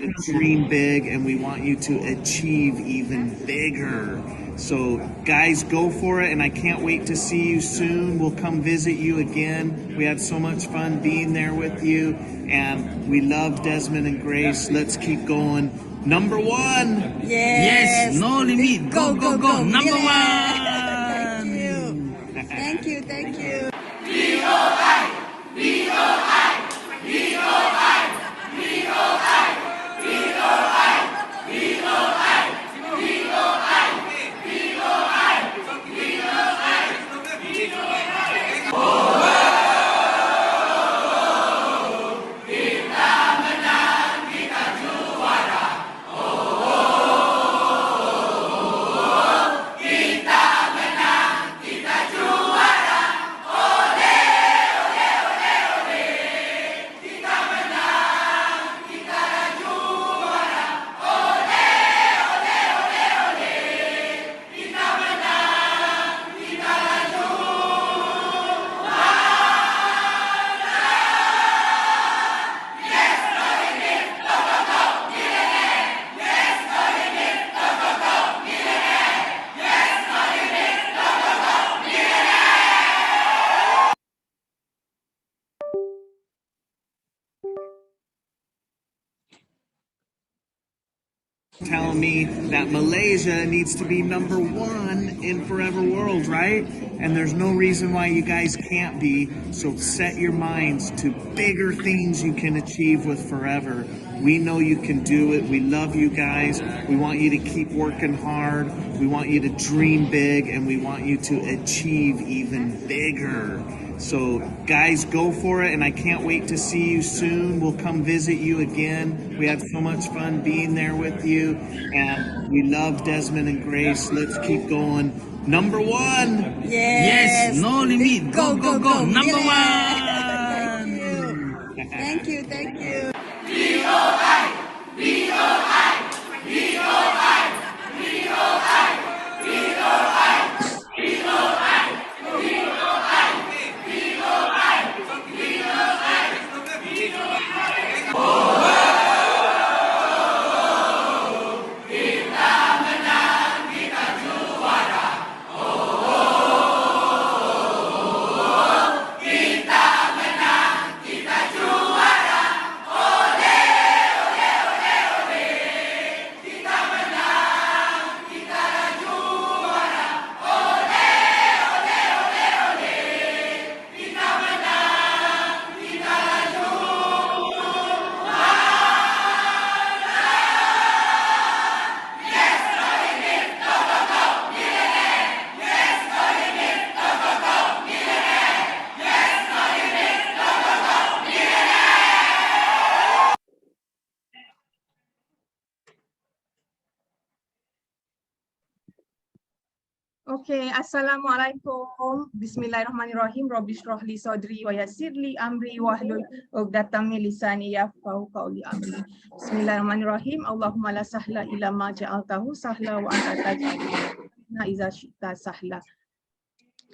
you to dream big, and we want you to achieve even bigger. So guys, go for it, and I can't wait to see you soon. We'll come visit you again. We had so much fun being there with you, and we love Desmond and Grace. Let's keep going. Number one. Yes, no limit. Go, go, go. Number one. Thank you. Thank you. Telling me that Malaysia needs to be number one in Forever World, right? And there's no reason why you guys can't be. So set your minds to bigger things you can achieve with Forever. We know you can do it. We love you guys. We want you to keep working hard. We want you to dream big, and we want you to achieve even bigger. So guys, go for it, and I can't wait to see you soon. We'll come visit you again. We had so much fun being there with you, and we love Desmond and Grace. Let's keep going. Number one. Yes, no limit. Go, go, go. Number one. Thank you. Thank you. Okay, Assalamualaikum. Bismillahirrahmanirrahim. Rabbi shrah li sadri wa yassir li amri wahlul 'uqdatam min lisani yafqahu qawli. Amin. Bismillahirrahmanirrahim. Allahumma la sahla illa ma ja'altahu sahla wa anta taj'aluna idza syi'ta sahla.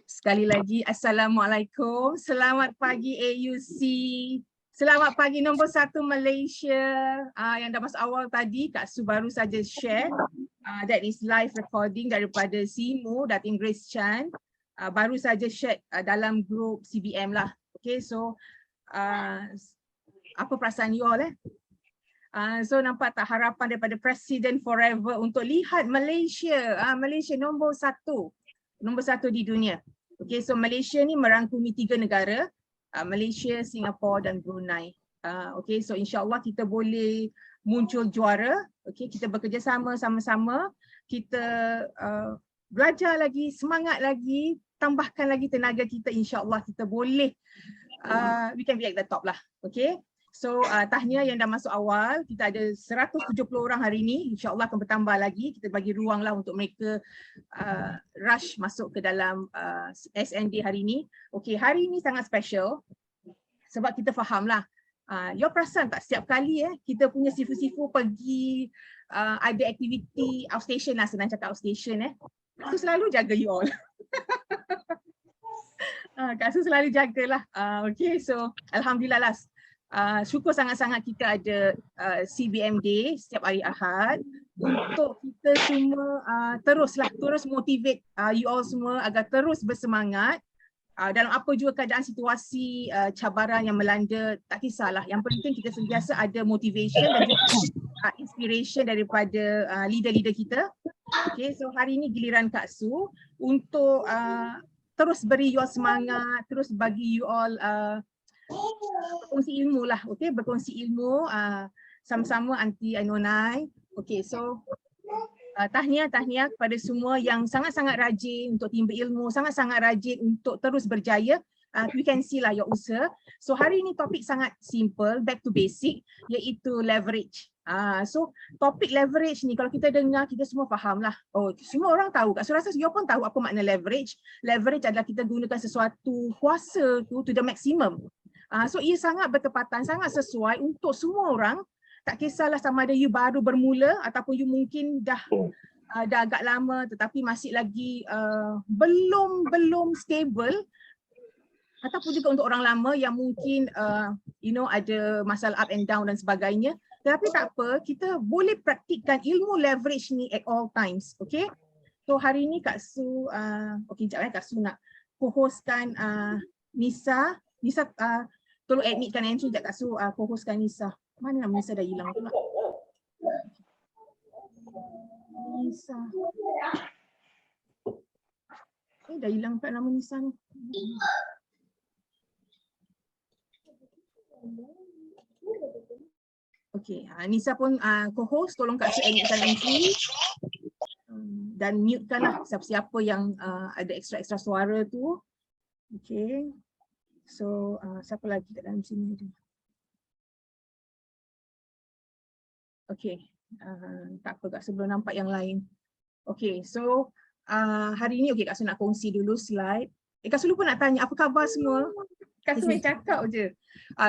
Sekali lagi, Assalamualaikum. Selamat pagi AUC. Selamat pagi nombor 1 Malaysia. Yang dah masuk awal tadi, Kak Su baru saja share. That is live recording daripada Simu, Datin Grace Chan. Baru saja share dalam grup CBM lah. Okay, so apa perasaan you all So nampak tak harapan daripada Presiden Forever untuk lihat Malaysia. Malaysia nombor 1 di dunia. Okay, so Malaysia ni merangkumi 3 negara. Malaysia, Singapura dan Brunei. Okay, so insyaAllah kita boleh muncul juara. Okay, kita bekerjasama sama-sama. Kita belajar lagi, semangat lagi, tambahkan lagi tenaga kita. InsyaAllah kita boleh, we can be at the top lah. Okay, so tahniah yang dah masuk awal. Kita ada 170 orang hari ini. InsyaAllah akan bertambah lagi. Kita bagi ruang lah untuk mereka rush masuk ke dalam SND hari ini. Okay, hari ini sangat special sebab kita faham lah. You perasan tak setiap kali kita punya sifu-sifu pergi ada aktiviti outstation lah, senang cakap outstation Kak Su selalu jaga you all. Kak Su selalu jagalah. Okay, so Alhamdulillah lah syukur sangat-sangat kita ada CBM Day setiap hari Ahad untuk kita semua terus motivate you all semua agar terus bersemangat dalam apa juga keadaan situasi cabaran yang melanda, tak kisahlah. Yang penting kita sentiasa ada motivation dan juga inspiration daripada leader-leader kita. Okay, so hari ini giliran Kak Su untuk terus beri you all semangat, terus bagi you all berkongsi ilmu lah, okay? Berkongsi ilmu sama-sama anti Ainonai. Okay, so tahniah kepada semua yang sangat-sangat rajin untuk timba ilmu, sangat-sangat rajin untuk terus berjaya. We can see lah your usaha. So hari ini topik sangat simple, back to basic, iaitu leverage. So topik leverage ni kalau kita dengar, kita semua faham lah. Oh, semua orang tahu. Kak Su rasa you pun tahu apa makna leverage. Leverage adalah kita gunakan sesuatu kuasa tu to the maximum. So ia sangat bertepatan, sangat sesuai untuk semua orang. Tak kisahlah sama ada you baru bermula ataupun you mungkin dah agak lama tetapi masih lagi belum stable, ataupun juga untuk orang lama yang mungkin ada masalah up and down dan sebagainya. Tetapi tak apa, kita boleh praktikkan ilmu leverage ni at all times. Okay? So hari ni Kak Su, sekejap Kak Su nak co-hostkan Nisa. Nisa tolong admitkan entry sekejap Kak Su co-hostkan Nisa. Mana nama Nisa dah hilang pula. Nisa. Dah hilang pula nama Nisa ni. Okay, Nisa pun co-host, tolong Kak Su admitkan entry. Dan mute-kan lah siapa-siapa yang ada ekstra suara tu. Okay. So, siapa lagi kat dalam sini? Okay, tak apa Kak Su belum nampak yang lain. Okay, so hari ni Kak Su nak kongsi dulu slide. Kak Su lupa nak tanya, apa khabar semua? Kak Su main cakap je.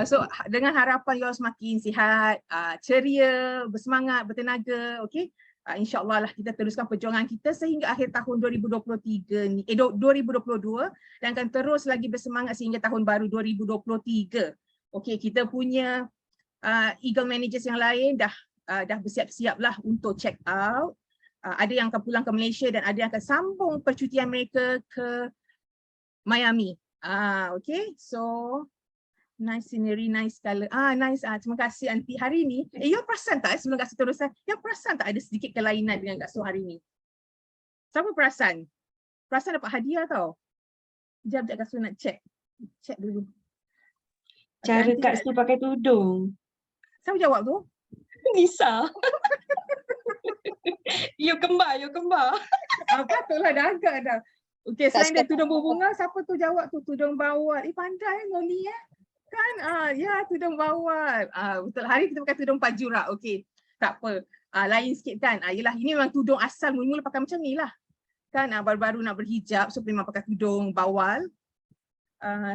So dengan harapan you all semakin sihat, ceria, bersemangat, bertenaga, okay? InsyaAllah lah kita teruskan perjuangan kita sehingga akhir tahun 2023 ni, 2022 dan akan terus lagi bersemangat sehingga tahun baru 2023. Okay, kita punya Eagle Managers yang lain dah bersiap-siap lah untuk check out. Ada yang akan pulang ke Malaysia dan ada yang akan sambung percutian mereka ke Miami. Okay, so nice scenery, nice color. Nice. Terima kasih Aunty. Hari ni, you perasan tak sebelum Kak Su teruskan, you perasan tak ada sedikit kelainan dengan Kak Su hari ni? Siapa perasan? Perasan dapat hadiah tau. Sekejap Kak Su nak check. Check dulu. Cara Kak Su pakai tudung. Siapa jawab tu? Nisa. You kembar. Patutlah dah agak dah. Okay, selain dia tudung berbunga, siapa tu jawab tu? Tudung bawal. Pandai Noni kan? Ya, tudung bawal. Betul, hari kita pakai tudung pajura. Okay, tak apa. Lain sikit kan? Yelah, ini memang tudung asal mula-mula pakai macam ni lah. Kan, baru-baru nak berhijab, so memang pakai tudung bawal.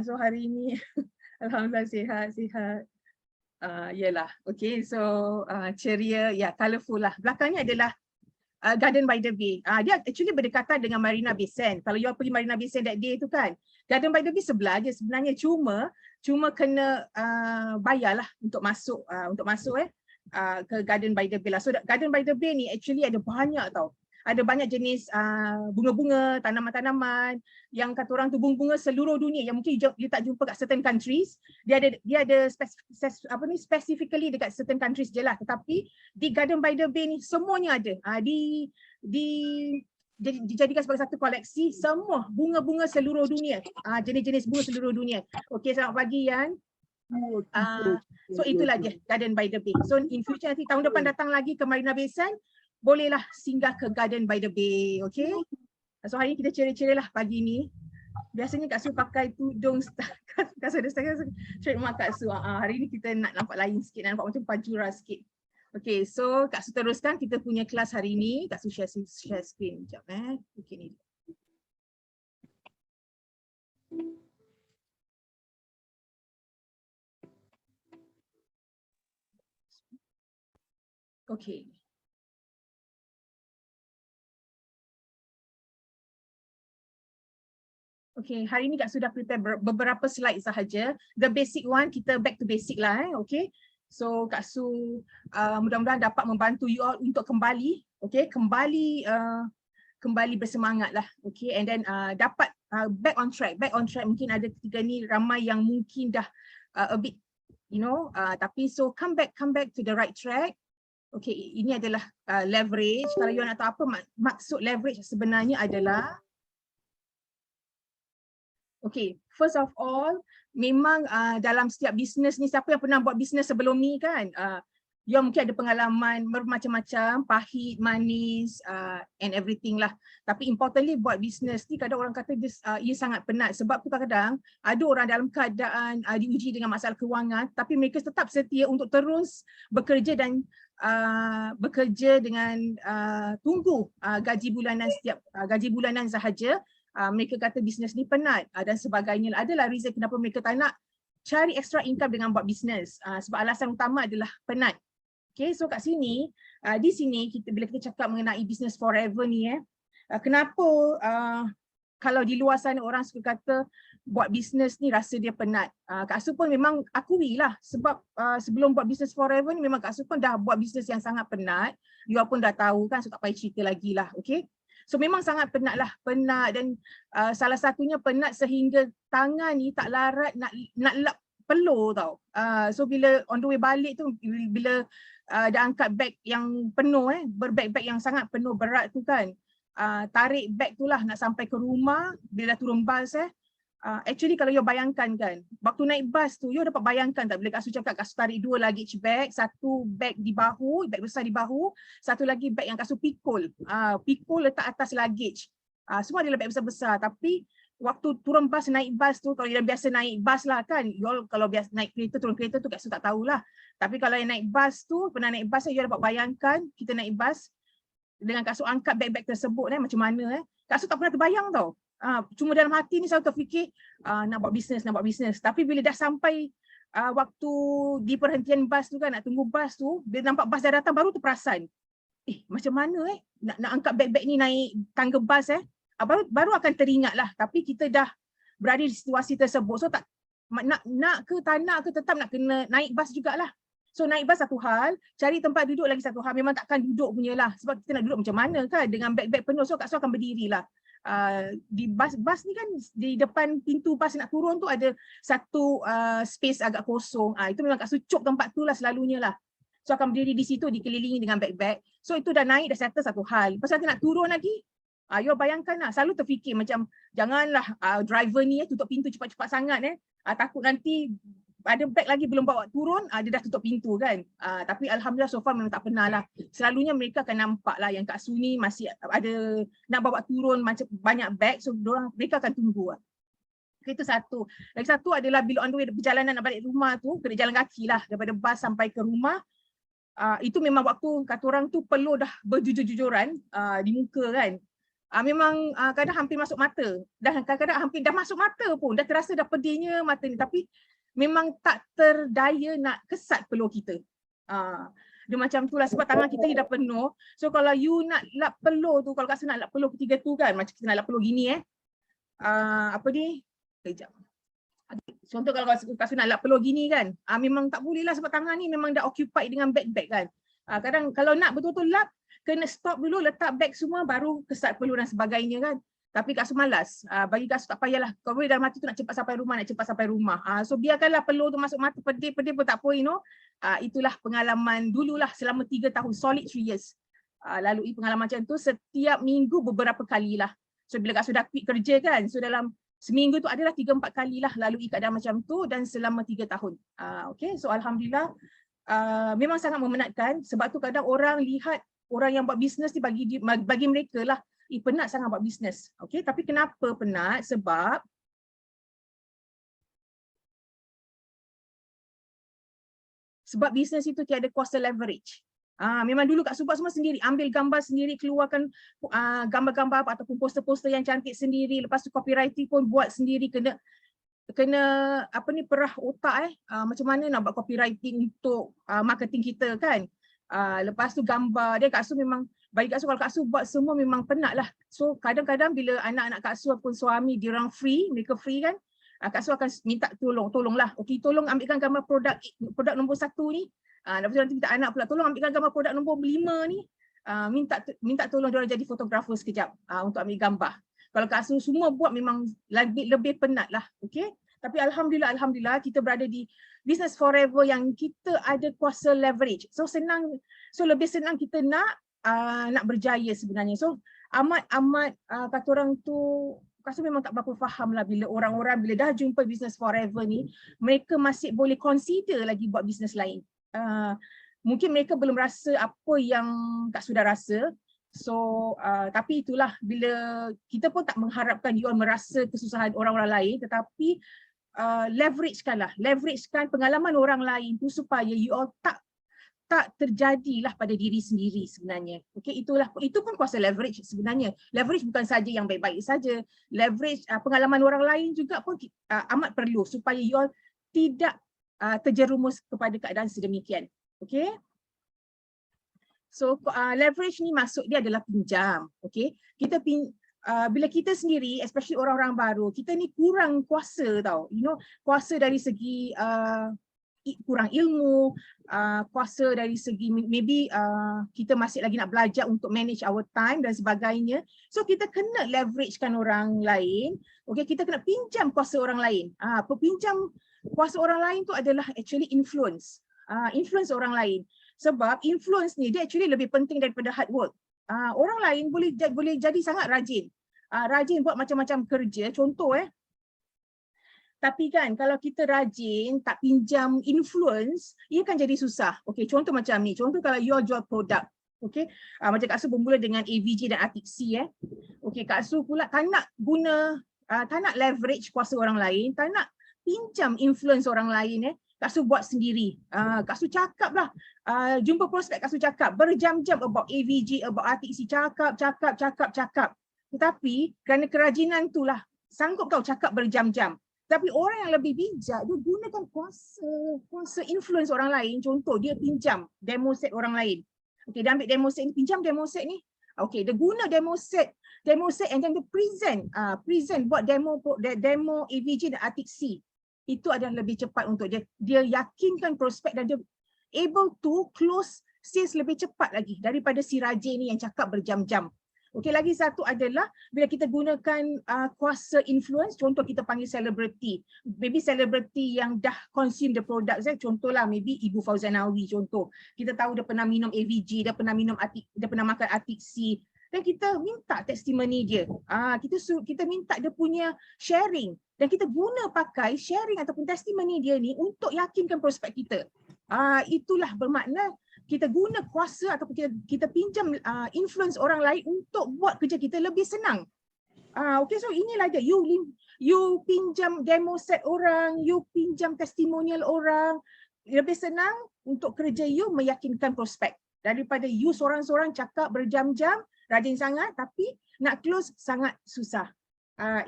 So hari ini, alhamdulillah sihat. Yelah, okay, so ceria, ya, colourful lah. Belakangnya adalah Garden by the Bay. Dia actually berdekatan dengan Marina Bay Sands. Kalau you pergi Marina Bay Sands that day tu kan, Garden by the Bay sebelah je sebenarnya, cuma kena bayarlah untuk masuk ke Garden by the Bay lah. So Garden by the Bay ni actually ada banyak tau. Ada banyak jenis bunga-bunga, tanaman-tanaman yang kata orang tu bunga-bunga seluruh dunia yang mungkin you tak jumpa kat certain countries. Dia ada specifically dekat certain countries je lah. Tetapi di Garden by the Bay ni semuanya ada. Dijadikan sebagai satu koleksi semua bunga-bunga seluruh dunia. Jenis-jenis bunga seluruh dunia. Okey, selamat pagi Yan. So itulah dia Garden by the Bay. So in future nanti tahun depan datang lagi ke Marina Bay Sands, bolehlah singgah ke Garden by the Bay, okay? So hari ni kita ceria-ceria lah pagi ni. Biasanya Kak Su pakai tudung Kak Su ada trademark Kak Su. Hari ni kita nak nampak lain sikit, nak nampak macam pajura sikit. Okay, so Kak Su teruskan kita punya kelas hari ni. Kak Su share screen sekejap okay, ni. Okay. Okay, hari ini Kak sudah prepare beberapa slide sahaja. The basic one, kita back to basic lah. Okay, so Kak Su mudah-mudahan dapat membantu you all untuk kembali, okay, kembali bersemangat lah, okay, and then dapat back on track. Mungkin ada ketika ni ramai yang mungkin dah a bit, tapi so come back to the right track. Okay, ini adalah leverage. Kalau you nak tahu apa maksud leverage sebenarnya adalah, okay, first of all, memang dalam setiap bisnes ni, siapa yang pernah buat bisnes sebelum ni kan, you mungkin ada pengalaman bermacam-macam, pahit, manis, and everything lah. Tapi importantly buat bisnes ni, kadang orang kata ia sangat penat. Sebab tu kadang-kadang ada orang dalam keadaan diuji dengan masalah kewangan, tapi mereka tetap setia untuk terus bekerja dan bekerja dengan tunggu gaji bulanan gaji bulanan sahaja. Mereka kata bisnes ni penat dan sebagainya. Adalah reason kenapa mereka tak nak cari extra income dengan buat bisnes, sebab alasan utama adalah penat. Okay, so kat sini, di sini bila kita cakap mengenai business forever ni, kenapa kalau di luar sana orang suka kata buat bisnes ni rasa dia penat. Kak Su pun memang akui lah, sebab sebelum buat business forever ni memang Kak Su pun dah buat bisnes yang sangat penat. You pun dah tahu kan, so tak payah cerita lagi lah. Okay, so memang sangat penat lah, dan salah satunya penat sehingga tangan ni tak larat nak lap peluh tau. So bila on the way balik tu, bila dah angkat beg yang penuh, berbeg-beg yang sangat penuh berat tu kan, tarik beg tu lah nak sampai ke rumah, bila dah turun bas actually kalau you bayangkan kan, waktu naik bas tu, you dapat bayangkan tak bila Kak Su cakap Kak Su tarik 2 luggage bag, 1 beg di bahu, beg besar di bahu, 1 lagi beg yang Kak Su pikul letak atas luggage. Semua adalah beg besar-besar, tapi waktu turun bas, naik bas tu, kalau yang biasa naik bas lah kan, you all kalau biasa naik kereta, turun kereta tu Kak Su tak tahulah. Tapi kalau yang naik bas tu, pernah naik bas, you dapat bayangkan kita naik bas dengan Kak Su angkat beg-beg tersebut macam mana Kak Su tak pernah terbayang tau. Cuma dalam hati ni selalu terfikir nak buat bisnes. Tapi bila dah sampai waktu di perhentian bas tu kan, nak tunggu bas tu, bila nampak bas dah datang baru terperasan, macam mana nak angkat beg-beg ni naik tangga bas baru akan teringat lah. Tapi kita dah berada di situasi tersebut, so tak nak ke tak nak ke tetap nak kena naik bas jugalah. So naik bas satu hal, cari tempat duduk lagi satu hal. Memang takkan duduk punya lah, sebab kita nak duduk macam mana kan dengan beg-beg penuh. So Kak Su akan berdiri lah. Di bas ni kan, di depan pintu bas nak turun tu ada satu space agak kosong. Itu memang Kak Su cop tempat tu lah selalunya lah. So akan berdiri di situ dikelilingi dengan beg-beg. So itu dah naik, dah settle satu hal. Lepas nanti nak turun lagi, you bayangkan lah, selalu terfikir macam janganlah driver ni tutup pintu cepat-cepat sangat takut nanti ada beg lagi belum bawa turun, dia dah tutup pintu kan. Tapi alhamdulillah so far memang tak pernah lah. Selalunya mereka akan nampak lah yang Kak Su ni masih ada nak bawa turun macam banyak beg, so mereka akan tunggu lah. Itu satu. Lagi satu adalah bila on the way perjalanan nak balik rumah tu, kena jalan kaki lah daripada bas sampai ke rumah. Itu memang waktu kata orang tu peluh dah berjujur-jujuran di muka kan. Memang kadang hampir masuk mata. Kadang-kadang hampir dah masuk mata pun, dah terasa dah pedihnya mata ni, tapi memang tak terdaya nak kesat peluh kita. Dia macam tu lah, sebab tangan kita ni dah penuh. So kalau you nak lap peluh tu, kalau Kak Su nak lap peluh ketiga tu kan, macam kita nak lap peluh gini kejap. Contoh kalau Kak Su nak lap peluh gini kan, memang tak boleh lah, sebab tangan ni memang dah occupied dengan beg-beg kan. Kadang kalau nak betul-betul lap, kena stop dulu, letak beg semua, baru kesat peluh dan sebagainya kan. Tapi Kak Su malas. Bagi Kak Su tak payahlah. Kau boleh dalam hati tu nak cepat sampai rumah, So biarkanlah peluh tu masuk mata, pedih pun tak apa, itulah pengalaman dululah selama 3 tahun, solid 3 years. Lalui pengalaman macam tu setiap minggu beberapa kali lah. So bila Kak Su dah quit kerja kan, so dalam seminggu tu adalah 3-4 kali lah lalui keadaan macam tu, dan selama 3 tahun. Okay, so alhamdulillah memang sangat memenatkan. Sebab tu kadang orang lihat orang yang buat bisnes ni, bagi mereka lah penat sangat buat bisnes. Okay, tapi kenapa penat? Sebab bisnes itu tiada cost leverage. Memang dulu Kak Su buat semua sendiri, ambil gambar sendiri, keluarkan gambar-gambar ataupun poster-poster yang cantik sendiri. Lepas tu copywriting pun buat sendiri, kena perah otak macam mana nak buat copywriting untuk marketing kita kan. Lepas tu gambar dia, Kak Su memang bagi Kak Su, kalau Kak Su buat semua memang penat lah. So kadang-kadang bila anak-anak Kak Su ataupun suami diorang free, mereka free kan, Kak Su akan minta tolonglah. Okey, tolong ambilkan gambar produk nombor 1 ni. Lepas tu nanti minta anak pula, tolong ambilkan gambar produk nombor 5 ni. Minta tolong diorang jadi fotografer sekejap untuk ambil gambar. Kalau Kak Su semua buat memang lebih penat lah. Okey. Tapi alhamdulillah kita berada di Business Forever yang kita ada kuasa leverage. So lebih senang kita nak berjaya sebenarnya. So amat kata orang tu, Kak Su memang tak berapa faham lah bila orang-orang bila dah jumpa Business Forever ni, mereka masih boleh consider lagi buat bisnes lain. Mungkin mereka belum rasa apa yang Kak Su dah rasa. So tapi itulah, bila kita pun tak mengharapkan you all merasa kesusahan orang-orang lain, tetapi leveragekan pengalaman orang lain tu supaya you all tak terjadilah pada diri sendiri sebenarnya. Okey, itu pun kuasa leverage sebenarnya. Leverage bukan saja yang baik-baik saja. Leverage pengalaman orang lain juga pun amat perlu supaya you all tidak terjerumus kepada keadaan sedemikian. Okey. So leverage ni maksud dia adalah pinjam. Okey. Bila kita sendiri, especially orang-orang baru, kita ni kurang kuasa tau. Kuasa dari segi kurang ilmu, kuasa dari segi maybe kita masih lagi nak belajar untuk manage our time dan sebagainya. So kita kena leveragekan orang lain. Okay, kita kena pinjam kuasa orang lain. Pinjam kuasa orang lain tu adalah actually influence. Influence orang lain. Sebab influence ni dia actually lebih penting daripada hard work. Orang lain boleh jadi sangat rajin. Rajin buat macam-macam kerja, contoh tapi kan kalau kita rajin tak pinjam influence, ia kan jadi susah. Okey, contoh macam ni. Contoh kalau you jual produk. Okey, macam Kak Su bermula dengan AVG dan Atik C. Okey, Kak Su pula tak nak leverage kuasa orang lain, tak nak pinjam influence orang lain. Kak Su buat sendiri. Kak Su cakap lah. Jumpa prospek, Kak Su cakap berjam-jam about AVG, about Atik C. Cakap. Tetapi kerana kerajinan itulah sanggup kau cakap berjam-jam. Tapi orang yang lebih bijak, dia gunakan kuasa influence orang lain. Contoh, dia pinjam demo set orang lain. Okey, dia ambil demo set ni, pinjam demo set ni. Okey, dia guna demo set and then dia present buat demo AVG dan Atik C. Itu adalah lebih cepat untuk dia yakinkan prospek dan dia able to close sales lebih cepat lagi daripada si rajin ni yang cakap berjam-jam. Okey, lagi satu adalah bila kita gunakan kuasa influence, contoh kita panggil selebriti. Maybe selebriti yang dah consume the product. Contohlah maybe Ibu Fauzanawi contoh. Kita tahu dia pernah minum AVG, dia pernah makan Atik C. Dan kita minta testimoni dia. Kita minta dia punya sharing. Dan kita guna pakai sharing ataupun testimoni dia ni untuk yakinkan prospek kita. Itulah bermakna kita guna kuasa ataupun kita pinjam influence orang lain untuk buat kerja kita lebih senang. Okay, so inilah dia. You pinjam demo set orang, you pinjam testimonial orang, lebih senang untuk kerja you meyakinkan prospek daripada you seorang-seorang cakap berjam-jam, rajin sangat tapi nak close sangat susah.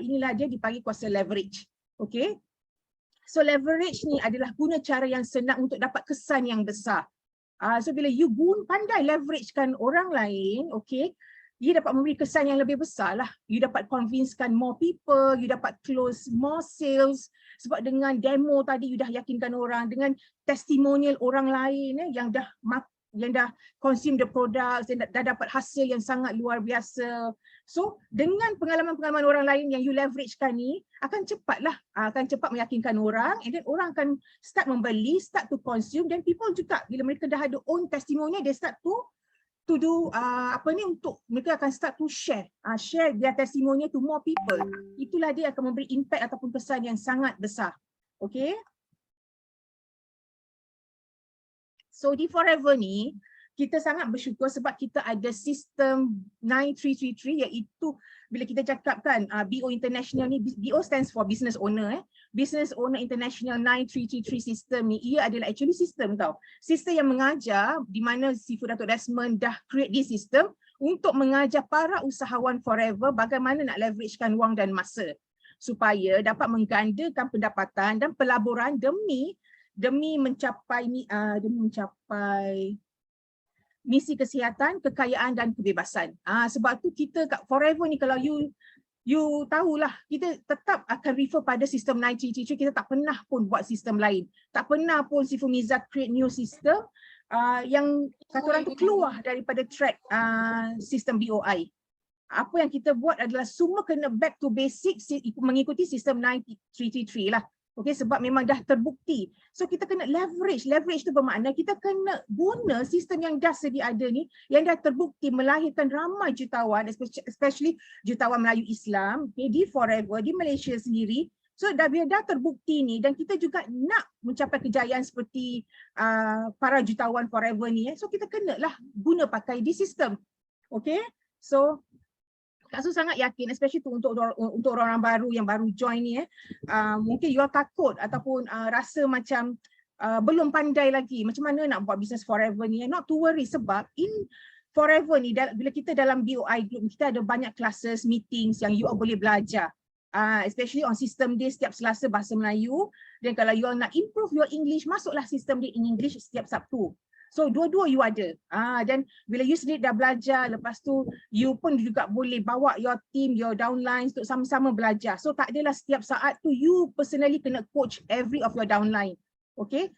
Inilah dia dipanggil kuasa leverage. Okay. So leverage ni adalah guna cara yang senang untuk dapat kesan yang besar. So bila you pandai leveragekan orang lain, okay, you dapat memberi kesan yang lebih besar lah. You dapat convincekan more people, you dapat close more sales. Sebab dengan demo tadi you dah yakinkan orang, dengan testimonial orang lain yang dah consume the products dan dah dapat hasil yang sangat luar biasa. So dengan pengalaman-pengalaman orang lain yang you leveragekan ni akan cepat meyakinkan orang, and then orang akan start membeli, start to consume, dan people juga bila mereka dah ada own testimonial, they start to do untuk mereka akan start to share their testimonial to more people. Itulah dia akan memberi impact ataupun kesan yang sangat besar. Okay. So di Forever ni kita sangat bersyukur sebab kita ada sistem 9333, iaitu bila kita cakapkan BO International ni, BO stands for Business Owner. Business Owner International 9333 system ni, ia adalah actually sistem tau. Sistem yang mengajar, di mana Sifu Datuk Desmond dah create this system untuk mengajar para usahawan Forever bagaimana nak leveragekan wang dan masa supaya dapat menggandakan pendapatan dan pelaburan demi mencapai misi kesihatan, kekayaan dan kebebasan. Sebab tu kita kat Forever ni, kalau you tahulah, kita tetap akan refer pada sistem 9333. Kita tak pernah pun buat sistem lain. Tak pernah pun si Fumiza create new system yang kata orang tu keluar daripada track sistem BOI. Apa yang kita buat adalah semua kena back to basic, mengikuti sistem 9333 lah. Okay, sebab memang dah terbukti. So kita kena leverage. Leverage tu bermakna kita kena guna sistem yang dah sedia ada ni, yang dah terbukti melahirkan ramai jutawan, especially jutawan Melayu Islam, okay, di Forever, di Malaysia sendiri. So dah terbukti ni, dan kita juga nak mencapai kejayaan seperti para jutawan Forever ni. So kita kena lah guna pakai di sistem. Okay, so Kak Su sangat yakin, especially tu untuk orang-orang baru yang baru join ni, mungkin you all takut ataupun rasa macam belum pandai lagi macam mana nak buat business Forever ni. Not to worry, sebab in Forever ni, bila kita dalam BOI group, kita ada banyak classes, meetings yang you all boleh belajar. Especially on system day setiap Selasa bahasa Melayu, dan kalau you all nak improve your English, masuklah system day in English setiap Sabtu. So dua-dua you ada. Dan bila you sendiri dah belajar, lepas tu you pun juga boleh bawa your team, your downlines untuk sama-sama belajar. So tak adalah setiap saat tu you personally kena coach every of your downline. Okay.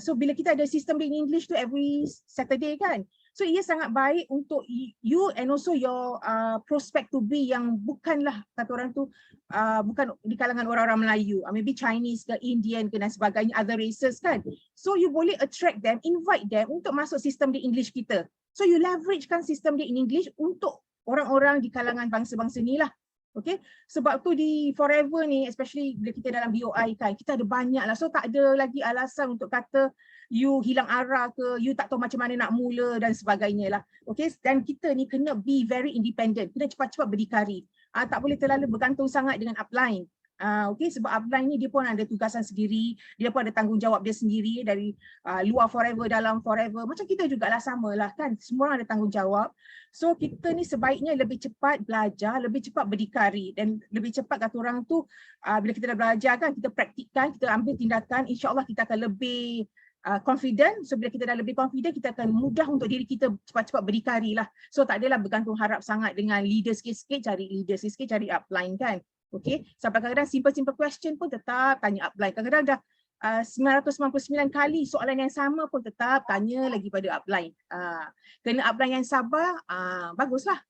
So bila kita ada sistem in English tu every Saturday kan. So ia sangat baik untuk you and also your prospect to be yang bukanlah kata orang tu bukan di kalangan orang-orang Melayu, maybe Chinese ke Indian ke dan sebagainya, other races kan. So you boleh attract them, invite them untuk masuk sistem di English kita. So you leverage kan sistem di in English untuk orang-orang di kalangan bangsa-bangsa ni lah. Okay, sebab tu di Forever ni, especially bila kita dalam BOI kan, kita ada banyak lah. So tak ada lagi alasan untuk kata you hilang arah ke, you tak tahu macam mana nak mula dan sebagainya lah. Okay, dan kita ni kena be very independent, kena cepat-cepat berdikari. Tak boleh terlalu bergantung sangat dengan upline. Okay, sebab upline ni dia pun ada tugasan sendiri, dia pun ada tanggungjawab dia sendiri dari luar Forever, dalam Forever. Macam kita jugalah, samalah kan, semua orang ada tanggungjawab. So kita ni sebaiknya lebih cepat belajar, lebih cepat berdikari, dan lebih cepat kata orang tu bila kita dah belajar kan, kita praktikkan, kita ambil tindakan, insya-Allah kita akan lebih confident. So bila kita dah lebih confident, kita akan mudah untuk diri kita cepat-cepat berdikari lah. So tak adalah bergantung harap sangat dengan leader sikit-sikit, cari leader sikit-sikit, cari upline kan. Okay, sampai kadang-kadang simple question pun tetap tanya upline. Kadang-kadang dah 999 kali soalan yang sama pun tetap tanya lagi pada upline. Kena upline yang sabar, baguslah.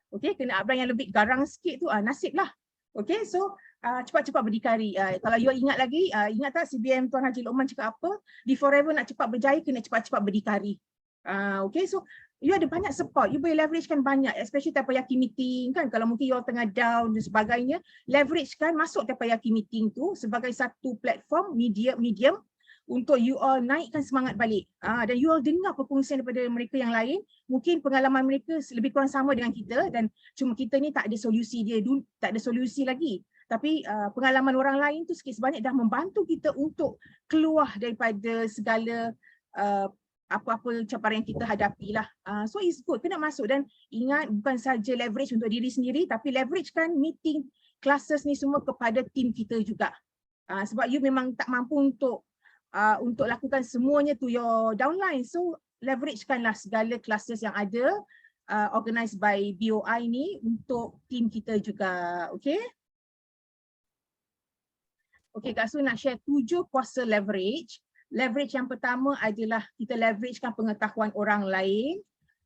Okay, kena upline yang lebih garang sikit tu, nasib lah. Okay, so cepat-cepat berdikari. Kalau you ingat lagi, ingat tak CBM Tuan Haji Lokman cakap apa? Di Forever nak cepat berjaya, kena cepat-cepat berdikari. Okay, so you ada banyak support, you boleh leverage kan banyak, especially Teppanyaki meeting kan, kalau mungkin you all tengah down dan sebagainya, leverage kan masuk Teppanyaki meeting tu sebagai satu platform medium untuk you all naikkan semangat balik. Dan you all dengar perkongsian daripada mereka yang lain, mungkin pengalaman mereka lebih kurang sama dengan kita, dan cuma kita ni tak ada solusi tak ada solusi lagi. Tapi pengalaman orang lain tu sikit sebanyak dah membantu kita untuk keluar daripada segala apa-apa cabaran yang kita hadapi lah. So it's good, kena masuk, dan ingat bukan saja leverage untuk diri sendiri, tapi leverage kan meeting, classes ni semua kepada team kita juga. Sebab you memang tak mampu untuk lakukan semuanya to your downline. So leverage kanlah segala classes yang ada organized by BOI ni untuk team kita juga. Okay. Okay, Kak Su nak share 7 kuasa leverage. Leverage yang pertama adalah kita leveragekan pengetahuan orang lain.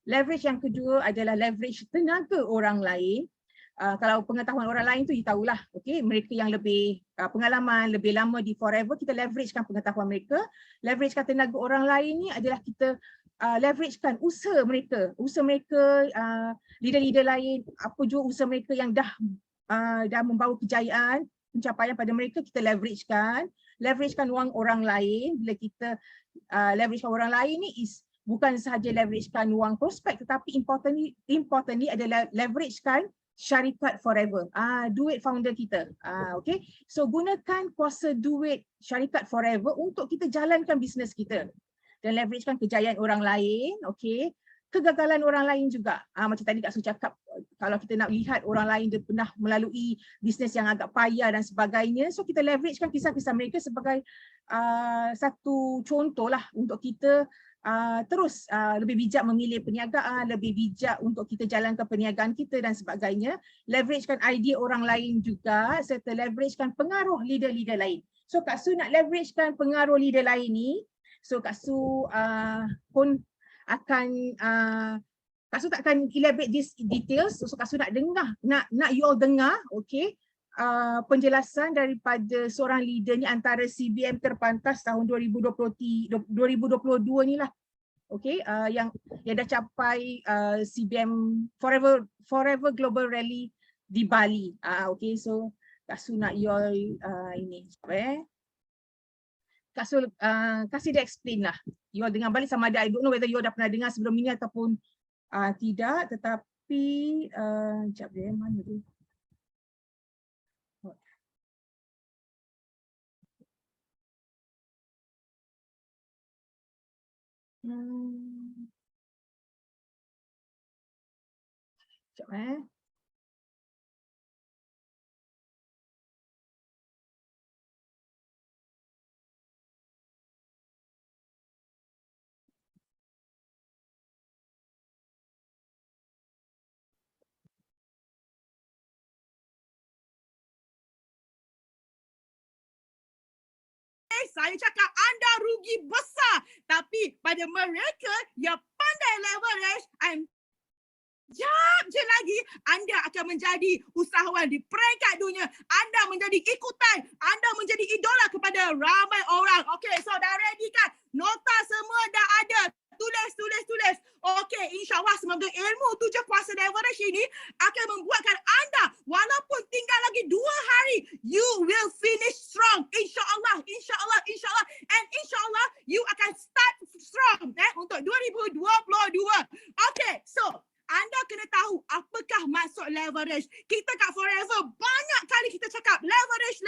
Leverage yang kedua adalah leverage tenaga orang lain. Kalau pengetahuan orang lain tu you tahulah, okay, mereka yang lebih pengalaman, lebih lama di Forever, kita leveragekan pengetahuan mereka. Leveragekan tenaga orang lain ni adalah kita leveragekan usaha mereka, leader-leader lain, apa jua usaha mereka yang dah membawa kejayaan, pencapaian pada mereka, kita leveragekan. Leveragekan wang orang lain. Bila kita leveragekan orang lain ni bukan sahaja leveragekan wang prospek, tetapi importantly adalah leveragekan syarikat Forever, duit founder kita. Okay, so gunakan kuasa duit syarikat Forever untuk kita jalankan bisnes kita, dan leveragekan kejayaan orang lain. Okay, kegagalan orang lain juga. Macam tadi Kak Su cakap, kalau kita nak lihat orang lain dia pernah melalui bisnes yang agak payah dan sebagainya, so kita leveragekan kisah-kisah mereka sebagai satu contoh lah untuk kita terus lebih bijak memilih perniagaan, lebih bijak untuk kita jalankan perniagaan kita dan sebagainya. Leveragekan idea orang lain juga serta leveragekan pengaruh leader-leader lain. So Kak Su nak leveragekan pengaruh leader lain ni, so Kak Su pun akan Kak Su tak akan elaborate these details. So Kak Su nak dengar, nak you all dengar, okay, penjelasan daripada seorang leader ni antara CBM terpantas tahun 2022 ni lah. Okay, yang dah capai CBM Forever Global Rally di Bali. Okay, so Kak Su nak you all ini. Kak Su kasih dia explain lah. You all dengar balik sama ada, I don't know whether you all dah pernah dengar sebelum ini ataupun tidak, tetapi sekejap dia, mana tu? Sekejap Saya cakap anda rugi besar. Tapi pada mereka yang pandai leverage and jap je lagi anda akan menjadi usahawan di peringkat dunia. Anda menjadi ikutan. Anda menjadi idola kepada ramai orang. Okey, so dah ready kan? Nota semua dah ada. Tulis. Okey, insyaAllah semoga ilmu 7 kuasa leverage ini akan membuatkan anda walaupun tinggal lagi 2 hari, you will finish strong. InsyaAllah. And insyaAllah you akan start strong untuk 2022. Okey, so anda kena tahu apakah maksud leverage. Kita kat Forever banyak kali kita cakap leverage.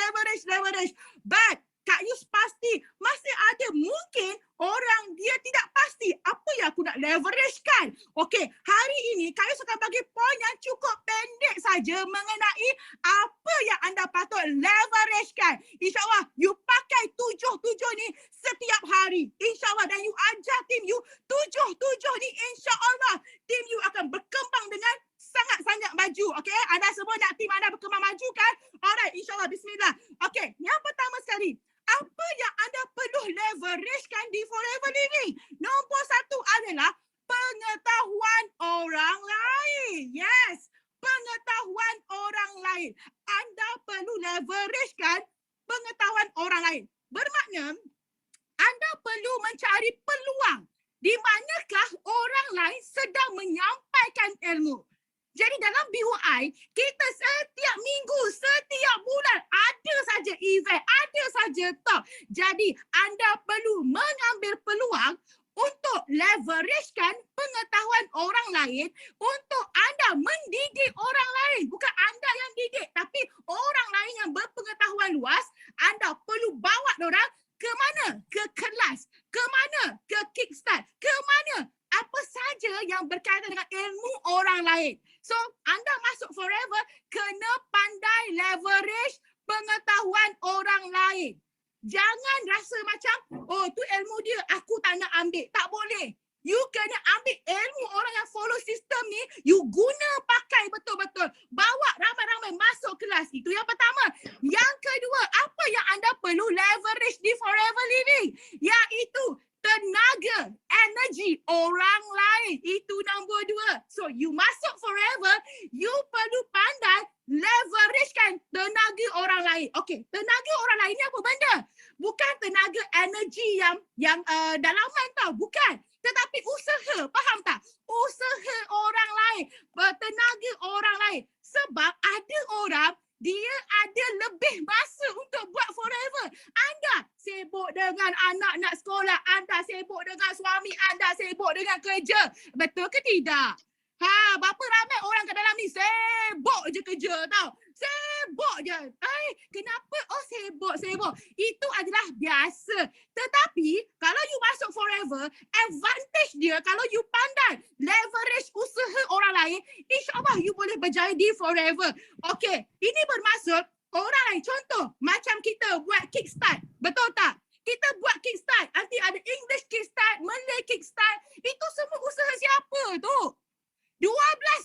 But Kak Yus pasti masih ada mungkin orang dia tidak pasti apa yang aku nak leveragekan. Okey, hari ini Kak Yus akan bagi poin yang cukup pendek saja mengenai apa yang anda patut leveragekan. InsyaAllah you pakai 7 ni setiap hari. InsyaAllah, dan you ajar tim you 7 ni, insyaAllah tim you akan berkembang dengan sangat-sangat maju. Okey, anda semua nak tim anda berkembang maju kan? Alright, insyaAllah, bismillah. Okey, yang pertama sekali, apa yang anda perlu leveragekan di Forever Living? Nombor 1 adalah pengetahuan orang lain. Yes, pengetahuan orang lain. Anda perlu leveragekan pengetahuan orang lain. Bermakna, anda perlu mencari peluang di manakah orang lain sedang menyampaikan ilmu. Jadi dalam BUI, kita setiap minggu, setiap bulan ada saja event, ada saja talk. Jadi anda perlu mengambil peluang untuk leveragekan pengetahuan orang lain untuk anda mendidik orang lain. Bukan anda yang didik, tapi orang lain yang berpengetahuan luas, anda perlu bawa orang ke mana? Ke kelas. Ke mana? Ke kickstart. Ke mana? Apa saja yang berkaitan dengan ilmu orang lain. So, anda masuk Forever kena pandai leverage pengetahuan orang lain. Jangan rasa macam, oh tu ilmu dia, aku tak nak ambil. Tak boleh. You kena ambil ilmu orang yang follow sistem ni, you guna pakai betul-betul. Bawa ramai-ramai masuk kelas. Itu yang pertama. Yang kedua, apa yang anda perlu leverage di Forever Living? Iaitu tenaga, energi orang lain. Itu nombor 2. So, you masuk Forever, you perlu pandai leveragekan tenaga orang lain. Okey, tenaga orang lain ni apa benda? Bukan tenaga energi yang dalaman tau, bukan. Tetapi usaha, faham tak? Usaha orang lain, tenaga orang lain. Sebab ada orang, dia ada lebih masa untuk buat Forever. Anda sibuk dengan anak nak sekolah, anda sibuk dengan suami, anda sibuk dengan kerja. Betul ke tidak? Berapa ramai orang kat dalam ni sibuk je kerja tau. Sibuk je. Kenapa? Oh sibuk. Itu adalah biasa. Tetapi kalau you masuk Forever, advantage dia kalau you pandai leverage usaha orang lain, insyaAllah you boleh berjaya di Forever. Okey, ini bermaksud orang lain. Contoh, macam kita buat kickstart. Betul tak? Kita buat kickstart. Nanti ada English kickstart, Malay kickstart. Itu semua usaha siapa tu? 12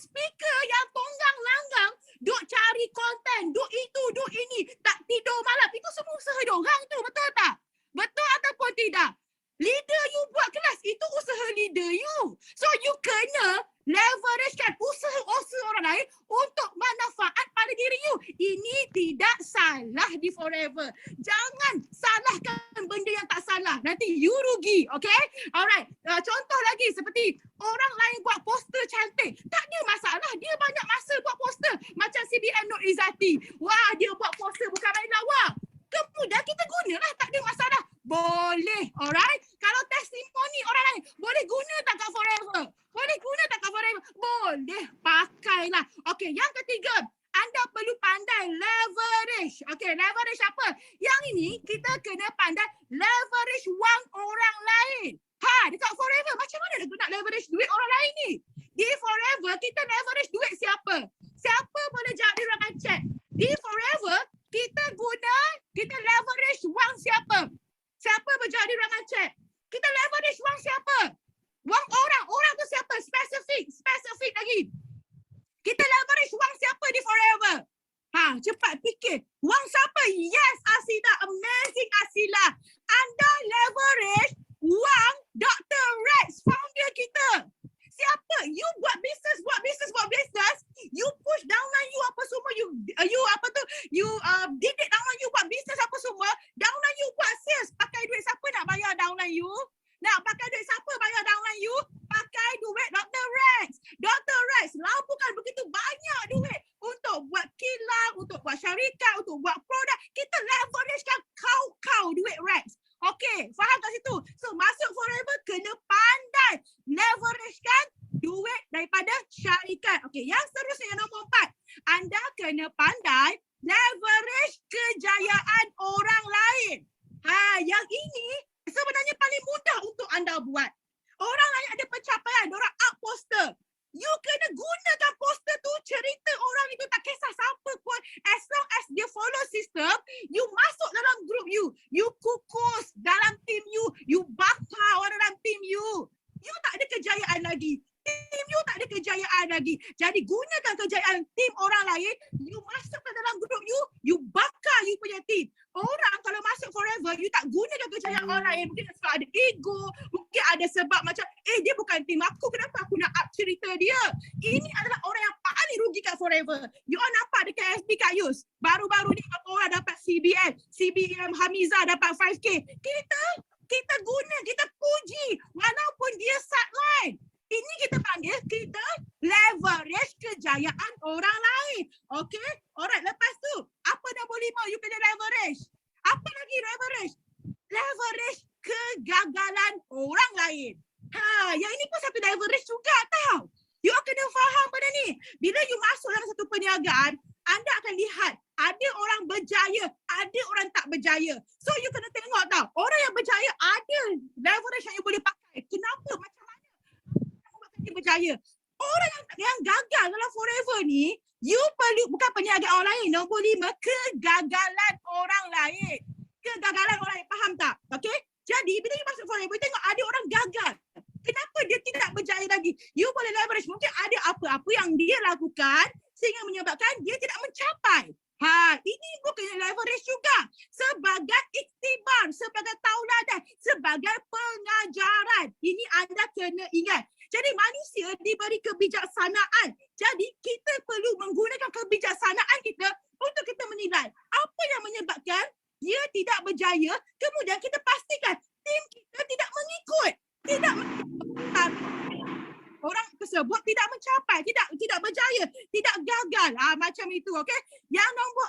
speaker yang tonggang langgang duk cari konten, duk itu, duk ini, tak tidur malam. Itu semua usaha diorang tu, betul tak? Betul ataupun tidak? Leader you buat kelas, itu usaha leader you. So you kena leveragekan usaha-usaha orang lain untuk manfaat pada diri you. Ini tidak salah di Forever. Jangan salahkan benda yang tak salah. Nanti you rugi, okay? Alright, contoh lagi seperti orang lain buat poster cantik. Tak ada masalah, dia banyak masa buat poster. Macam CBM Nur Izzati. Wah, dia buat poster bukan main lawak. Kemudian kita gunalah, tak ada masalah. Boleh, alright? Kalau testimoni orang lain, boleh guna tak kat Forever? Boleh guna tak kat Forever? Boleh, pakailah. Okey, yang ketiga, anda perlu pandai leverage. Okey, leverage apa? Yang ini kita kena pandai leverage wang orang lain. Dekat Forever, macam mana nak leverage duit orang lain ni? Di Forever, kita leverage duit siapa? Siapa boleh jawab di ruangan chat? Di Forever, kita leverage wang siapa? Siapa berjawab di ruangan chat? Kita leverage wang siapa? Wang orang. Orang tu siapa? Spesifik lagi. Kita leverage wang siapa di Forever? Cepat fikir. Wang siapa? Yes, Asila. Amazing, Asila. Anda leverage wang Dr. Rex, founder kita. Siapa? You buat business. You push downline you apa semua. You didik downline you buat business apa semua. Downline you buat sales. Pakai duit siapa nak bayar downline you? Nak pakai duit siapa bayar downline you? Pakai duit Dr. Rex. Dr. Rex lampukan begitu banyak duit untuk buat kilang, untuk buat syarikat, untuk buat produk. Kita leveragekan kau duit Rex. Okey, faham kat situ? So, masuk Forever kena pandai leveragekan duit daripada syarikat. Okey, yang seterusnya yang nombor 4. Anda kena pandai leverage kejayaan orang lain. Yang ini sebenarnya paling mudah untuk anda buat. Orang lain ada pencapaian, orang up poster. You kena gunakan poster tu, cerita orang itu tak kisah siapa pun. As long as dia follow system, you masuk dalam group you. You kukus dalam team you. You bakar orang dalam team you. You tak ada kejayaan lagi. Team you tak ada kejayaan lagi. Jadi gunakan kejayaan team orang lain. You masuk ke dalam group you. You bakar you punya team. Orang kalau masuk Forever, you tak gunakan kejayaan orang lain. Mungkin sebab ada ego. Mungkin ada sebab macam, dia bukan team aku. Kenapa aku nak up cerita dia? Ini adalah orang yang paling rugi kat Forever. You all nampak dekat SB Kak Yus. Baru-baru ni berapa orang dapat CBM Hamizah dapat 5K. Kita guna, kita puji. Walaupun dia sideline. Ini kita panggil, kita leverage kejayaan orang lain. Okay? Alright, lepas tu, apa nombor 5 you kena leverage? Apa lagi leverage? Leverage kegagalan orang lain. Yang ini pun satu leverage juga tau. You kena faham benda ni. Bila you masuk dalam satu perniagaan, anda akan lihat ada orang berjaya, ada orang tak berjaya. So you kena tengok tau, orang yang berjaya ada leverage yang you boleh pakai. Kenapa? Macam mana dia berjaya? Orang yang gagal dalam Forever ni, you perlu, bukan perniagaan orang lain. Nombor 5, kegagalan orang lain. Kegagalan orang lain, faham tak? Okay? Jadi bila you masuk Forever, you tengok ada orang gagal. Kenapa dia tidak berjaya lagi? You boleh leverage. Mungkin ada apa-apa yang dia lakukan sehingga menyebabkan dia tidak mencapai. Ini bukan leverage juga. Sebagai iktibar, sebagai tauladan, sebagai pengajaran. Ini anda kena ingat. Jadi manusia diberi kebijaksanaan. Jadi kita perlu menggunakan kebijaksanaan kita untuk kita menilai apa yang menyebabkan dia tidak berjaya. Kemudian kita pastikan tim kita tidak mengikut. Orang tersebut tidak mencapai, tidak berjaya, tidak gagal. Macam itu, okey. Yang nombor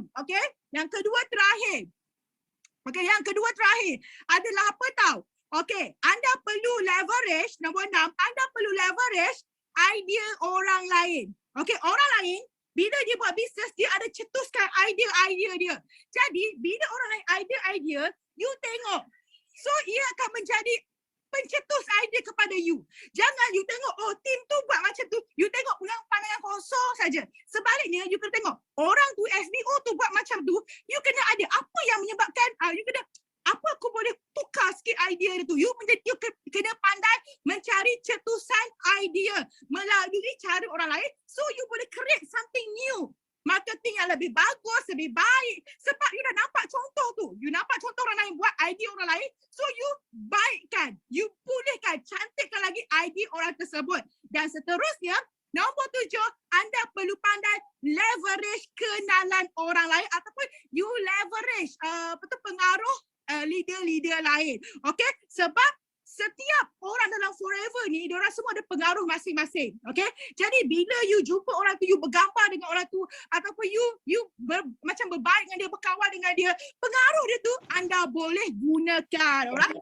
6, okey. Yang kedua terakhir. Okey, yang kedua terakhir adalah apa tahu? Okey, anda perlu leverage, nombor 6, anda perlu leverage idea orang lain. Okey, orang lain bila dia buat bisnes, dia ada cetuskan idea-idea dia. Jadi, bila orang lain idea, you tengok. So, ia akan menjadi pencetus idea kepada you. Jangan you tengok, tim tu buat macam tu. You tengok dengan pandangan kosong saja. Sebaliknya, you kena tengok, orang tu, SBO tu buat macam tu. You kena ada apa yang menyebabkan, you kena, apa aku boleh idea melalui cara orang lain, so you boleh create something new. Marketing yang lebih bagus, lebih baik. Sebab you dah nampak contoh tu. You nampak contoh orang lain buat idea orang lain. So you baikkan, you pulihkan, cantikkan lagi idea orang tersebut. Dan seterusnya, nombor 7, anda perlu pandai leverage kenalan orang lain ataupun you leverage pengaruh leader-leader lain. Okay? Sebab setiap orang dalam Forever ni, diorang semua ada pengaruh masing-masing. Okay? Jadi bila you jumpa orang tu, you bergambar dengan orang tu, ataupun you macam berbaik dengan dia, berkawan dengan dia, pengaruh dia tu anda boleh gunakan. Alright?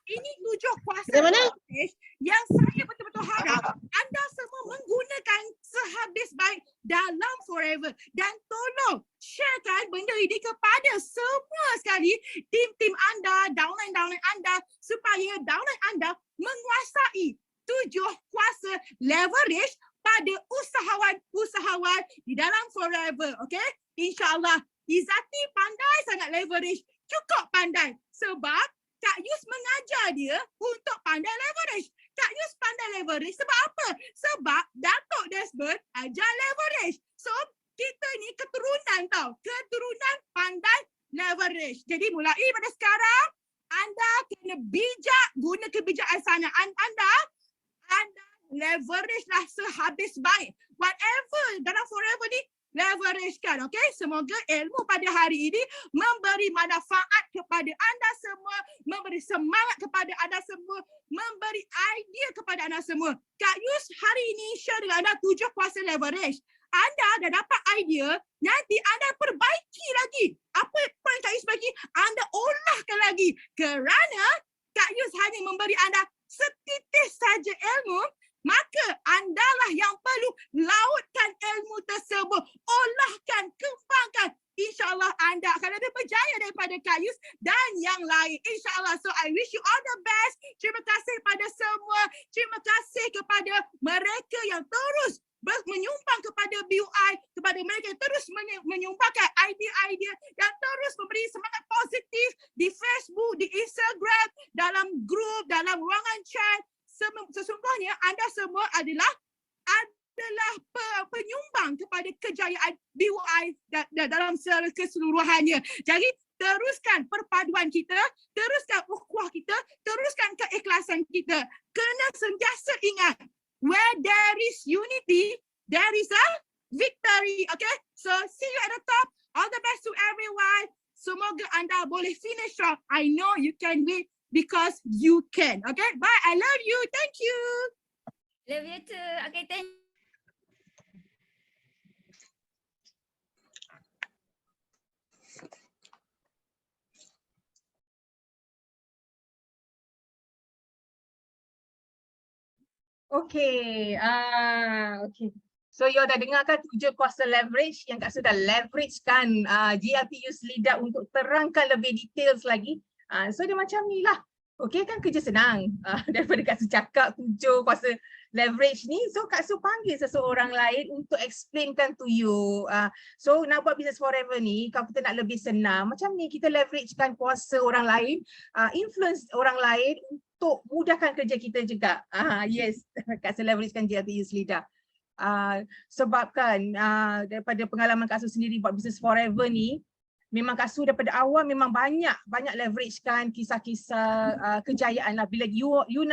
Ini 7 kuasa leverage yang saya betul-betul harap anda semua menggunakan sehabis baik dalam Forever. Dan tolong sharekan benda ini kepada semua sekali tim-tim anda, downline anda, supaya downline anda menguasai 7 kuasa leverage pada usahawan-usahawan di dalam Forever. Okay? InsyaAllah. Izzati pandai sangat leverage. Cukup pandai. Sebab Kak Yus mengajar dia untuk pandai leverage. Kak Yus pandai leverage sebab apa? Sebab Datuk Desmond ajar leverage. So, kita ni keturunan tau. Keturunan pandai leverage. Jadi mulai pada sekarang, anda kena bijak guna kebijaksanaan anda leverage lah sehabis baik. Whatever dalam Forever ni, leverage kan, okay? Semoga ilmu pada hari ini memberi manfaat kepada anda semua, memberi semangat kepada anda semua, memberi idea kepada anda semua. Kak Yus hari ini share dengan anda 7 kuasa leverage. Anda dah dapat idea, nanti anda perbaiki lagi. Apa yang Kak Yus bagi, anda olahkan lagi. Kerana Kak Yus hanya memberi anda setitik saja ilmu, maka andalah yang perlu lautkan ilmu tersebut. Olahkan, kembangkan. InsyaAllah anda akan lebih berjaya daripada Kak Yus dan yang lain. InsyaAllah. So I wish you all the best. Terima kasih pada semua. Terima kasih kepada mereka yang terus menyumbang kepada BUI, kepada mereka yang terus menyumbangkan idea-idea yang terus memberi semangat positif di Facebook, di Instagram, dalam grup, dalam ruangan chat. Sesungguhnya anda semua adalah penyumbang kepada kejayaan BUI dalam keseluruhannya. Jadi teruskan perpaduan kita, teruskan ukhuwah kita, teruskan keikhlasan kita. Kena sentiasa ingat, where there is unity, there is a victory. Okay? So see you at the top. All the best to everyone. Semoga anda boleh finish strong. I know you can win because you can. Okay? Bye. I love you. Thank you. Love you too. Okay, thank you. Okay. Okay. So you dah dengarkan 7 kuasa leverage yang Kak Su dah leverage kan GLPU Lidat untuk terangkan lebih details lagi. So dia macam ni lah. Okay kan kerja senang. Daripada Kak Su cakap 7 kuasa leverage ni, so Kak Su panggil seseorang lain untuk explainkan to you. So nak buat business Forever ni, kalau kita nak lebih senang, macam ni kita leveragekan kuasa orang lain, influence orang lain untuk mudahkan kerja kita juga. Yes, Kak Su leveragekan GLPU Lidat. Sebabkan daripada pengalaman Kak Su sendiri buat business Forever ni, memang Kak Su daripada awal memang banyak leveragekan kisah-kisah kejayaan lah. Bila you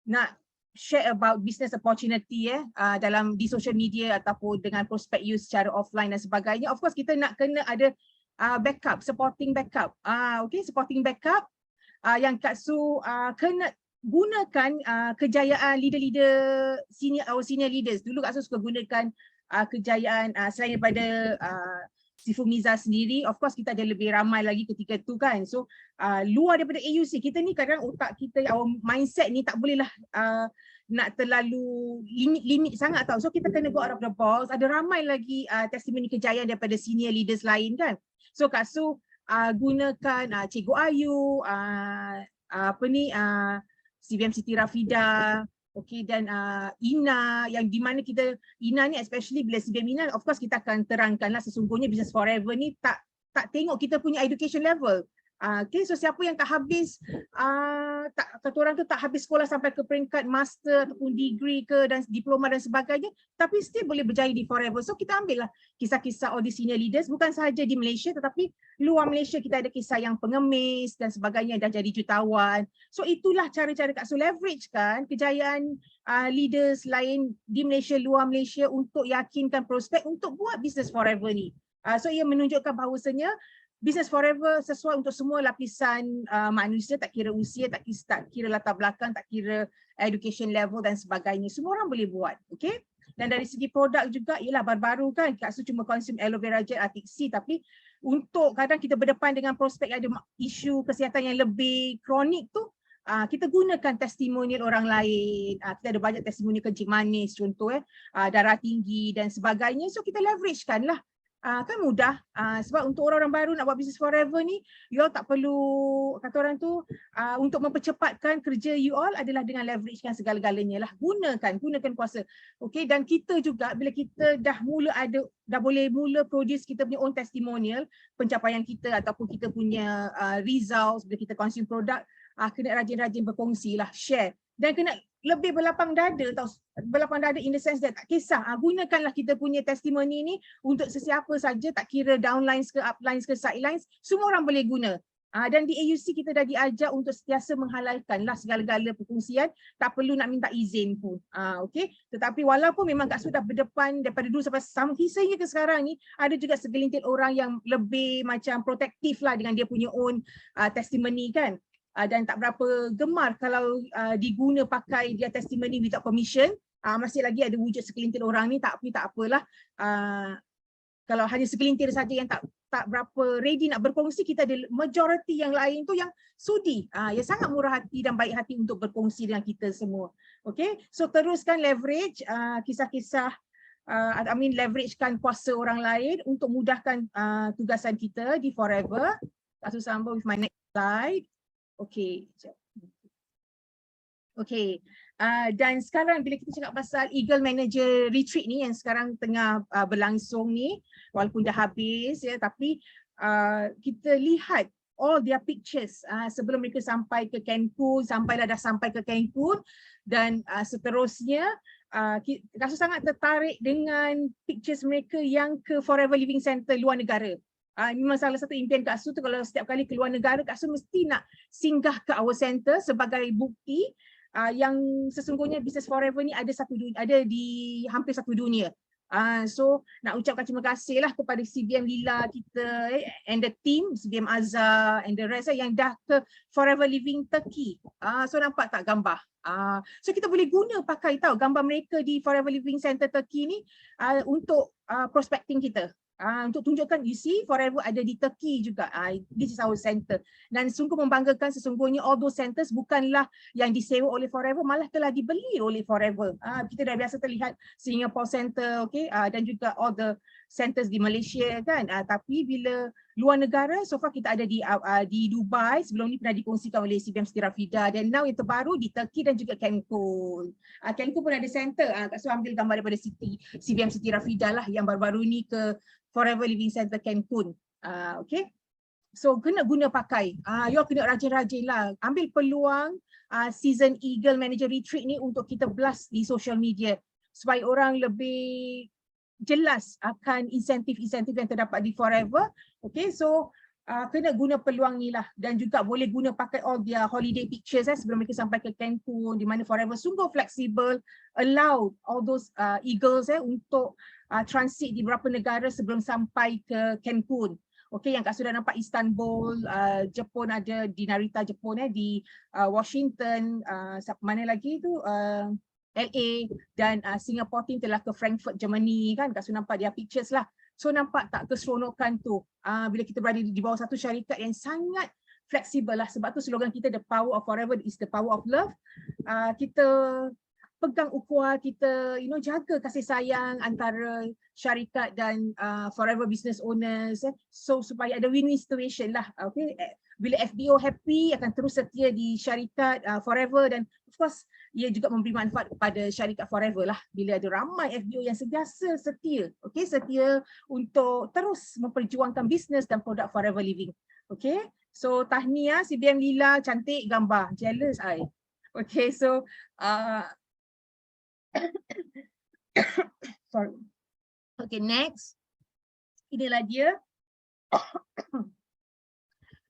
nak share about business opportunity dalam di social media ataupun dengan prospek you secara offline dan sebagainya, of course kita nak kena ada backup, supporting backup. Okay, supporting backup yang Kak Su kena gunakan kejayaan leader-leader senior leaders. Dulu Kak Su suka gunakan kejayaan selain daripada Sifu Miza sendiri, of course kita ada lebih ramai lagi ketika tu kan. So luar daripada AUC, kita ni kadang otak kita, our mindset ni tak boleh lah nak terlalu limit sangat tau. So kita kena go out of the box. Ada ramai lagi testimoni kejayaan daripada senior leaders lain kan. So Kak Su gunakan Cikgu Ayu, CBM Siti Rafida, okay, dan Ina, yang di mana kita, Ina ni especially bila CBM Ina, of course kita akan terangkanlah sesungguhnya business Forever ni tak tengok kita punya education level. Okay, so siapa yang tak habis, kata orang tu tak habis sekolah sampai ke peringkat master ataupun degree ke dan diploma dan sebagainya, tapi still boleh berjaya di Forever. So kita ambil lah kisah-kisah all the senior leaders, bukan sahaja di Malaysia tetapi luar Malaysia kita ada kisah yang pengemis dan sebagainya dah jadi jutawan. So itulah cara-cara Kak Su leverage kan kejayaan leaders lain di Malaysia, luar Malaysia untuk yakinkan prospek untuk buat business Forever ni. So ia menunjukkan bahawasanya Business Forever sesuai untuk semua lapisan manusia, tak kira usia, tak kira latar belakang, tak kira education level dan sebagainya. Semua orang boleh buat, okay? Dan dari segi produk juga, ialah baru-baru kan, Kak Su cuma consume aloe vera gel Arctic Sea, tapi untuk kadang kita berdepan dengan prospek ada isu kesihatan yang lebih kronik tu, kita gunakan testimonial orang lain. Kita ada banyak testimonial kencing manis contoh, darah tinggi dan sebagainya. So kita leverage kan lah. Kan mudah, sebab untuk orang-orang baru nak buat business Forever ni, you all tak perlu, kata orang tu, untuk mempercepatkan kerja you all adalah dengan leveragekan segala-galanya lah. Gunakan kuasa. Okay, dan kita juga bila kita dah boleh mula produce kita punya own testimonial, pencapaian kita ataupun kita punya results bila kita consume produk, kena rajin-rajin berkongsi lah, share. Dan kena lebih berlapang dada tau, berlapang dada in the sense that tak kisah, gunakanlah kita punya testimoni ni untuk sesiapa saja, tak kira downlines ke uplines ke sidelines, semua orang boleh guna. Dan di AUC kita dah diajar untuk sentiasa menghalalkanlah segala-gala perkongsian, tak perlu nak minta izin pun. Okay? Tetapi walaupun memang Kak Su dah berdepan daripada dulu sampai sehingga ke sekarang ni, ada juga segelintir orang yang lebih macam protektif lah dengan dia punya own testimoni kan. Dan tak berapa gemar kalau diguna pakai dia testimoni without permission. Masih lagi ada wujud segelintir orang ni, tak apalah. Kalau hanya segelintir saja yang tak berapa ready nak berkongsi, kita ada majority yang lain tu yang sudi, yang sangat murah hati dan baik hati untuk berkongsi dengan kita semua. Okay, so teruskan leverage kisah-kisah, leveragekan kuasa orang lain untuk mudahkan tugasan kita di Forever. Kak Su sambung with my next slide. Okay. Okay. Dan sekarang bila kita cakap pasal Eagle Manager Retreat ni yang sekarang tengah berlangsung ni, walaupun dah habis ya, tapi kita lihat all their pictures sebelum mereka sampai ke Cancun, dah sampai ke Cancun dan seterusnya. Kak Su sangat tertarik dengan pictures mereka yang ke Forever Living Center luar negara. Memang salah satu impian Kak Su tu, kalau setiap kali keluar negara, Kak Su mesti nak singgah ke our center sebagai bukti yang sesungguhnya Business Forever ni ada di hampir satu dunia. So nak ucapkan terima kasih lah kepada CBM Lila kita and the team, CBM Azhar and the rest yang dah ke Forever Living Turkey. So nampak tak gambar? So kita boleh guna pakai tahu gambar mereka di Forever Living Center Turkey ni untuk prospecting kita. Untuk tunjukkan, you see Forever ada di Turkey juga. This is our center. Dan sungguh membanggakan, sesungguhnya all those centers bukanlah yang disewa oleh Forever, malah telah dibeli oleh Forever. Kita dah biasa terlihat Singapore Center, okay, dan juga all the centers di Malaysia kan. Tapi bila luar negara, so far kita ada di Dubai, sebelum ni pernah dikongsikan oleh CBM Siti Rafida, dan now yang terbaru di Turkey dan juga Cancun. Cancun pun ada center. Kak Su ambil gambar daripada CBM Siti Rafida lah yang baru-baru ni ke Forever Living Center Cancun. Okay. So kena guna pakai. You kena rajin-rajin lah. Ambil peluang season Eagle Manager Retreat ni untuk kita blast di social media supaya orang lebih jelas akan insentif-insentif yang terdapat di Forever. Okay, so kena guna peluang ni lah, dan juga boleh guna pakai all their holiday pictures sebelum mereka sampai ke Cancun, di mana Forever sungguh fleksibel, allow all those eagles untuk transit di beberapa negara sebelum sampai ke Cancun. Okay, yang Kak sudah nampak Istanbul, Jepun ada di Narita Jepun, di Washington, mana lagi tu, LA, dan Singapore team telah ke Frankfurt, Germany kan. Kak sudah nampak dia pictures lah. So nampak tak keseronokan tu bila kita berada di bawah satu syarikat yang sangat fleksibel lah. Sebab tu slogan kita, the power of Forever is the power of love. Kita pegang ukhuwah, kita jaga kasih sayang antara syarikat dan Forever business owners, so supaya ada win-win situation lah. Okay, bila FBO happy akan terus setia di syarikat Forever, dan of course ia juga memberi manfaat kepada syarikat Forever lah bila ada ramai FBO yang sentiasa setia, okay, setia untuk terus memperjuangkan bisnes dan produk Forever Living. Okay, So tahniah si BM Lila, cantik gambar. Jealous I. Okay, so sorry. Okay, next. Inilah dia.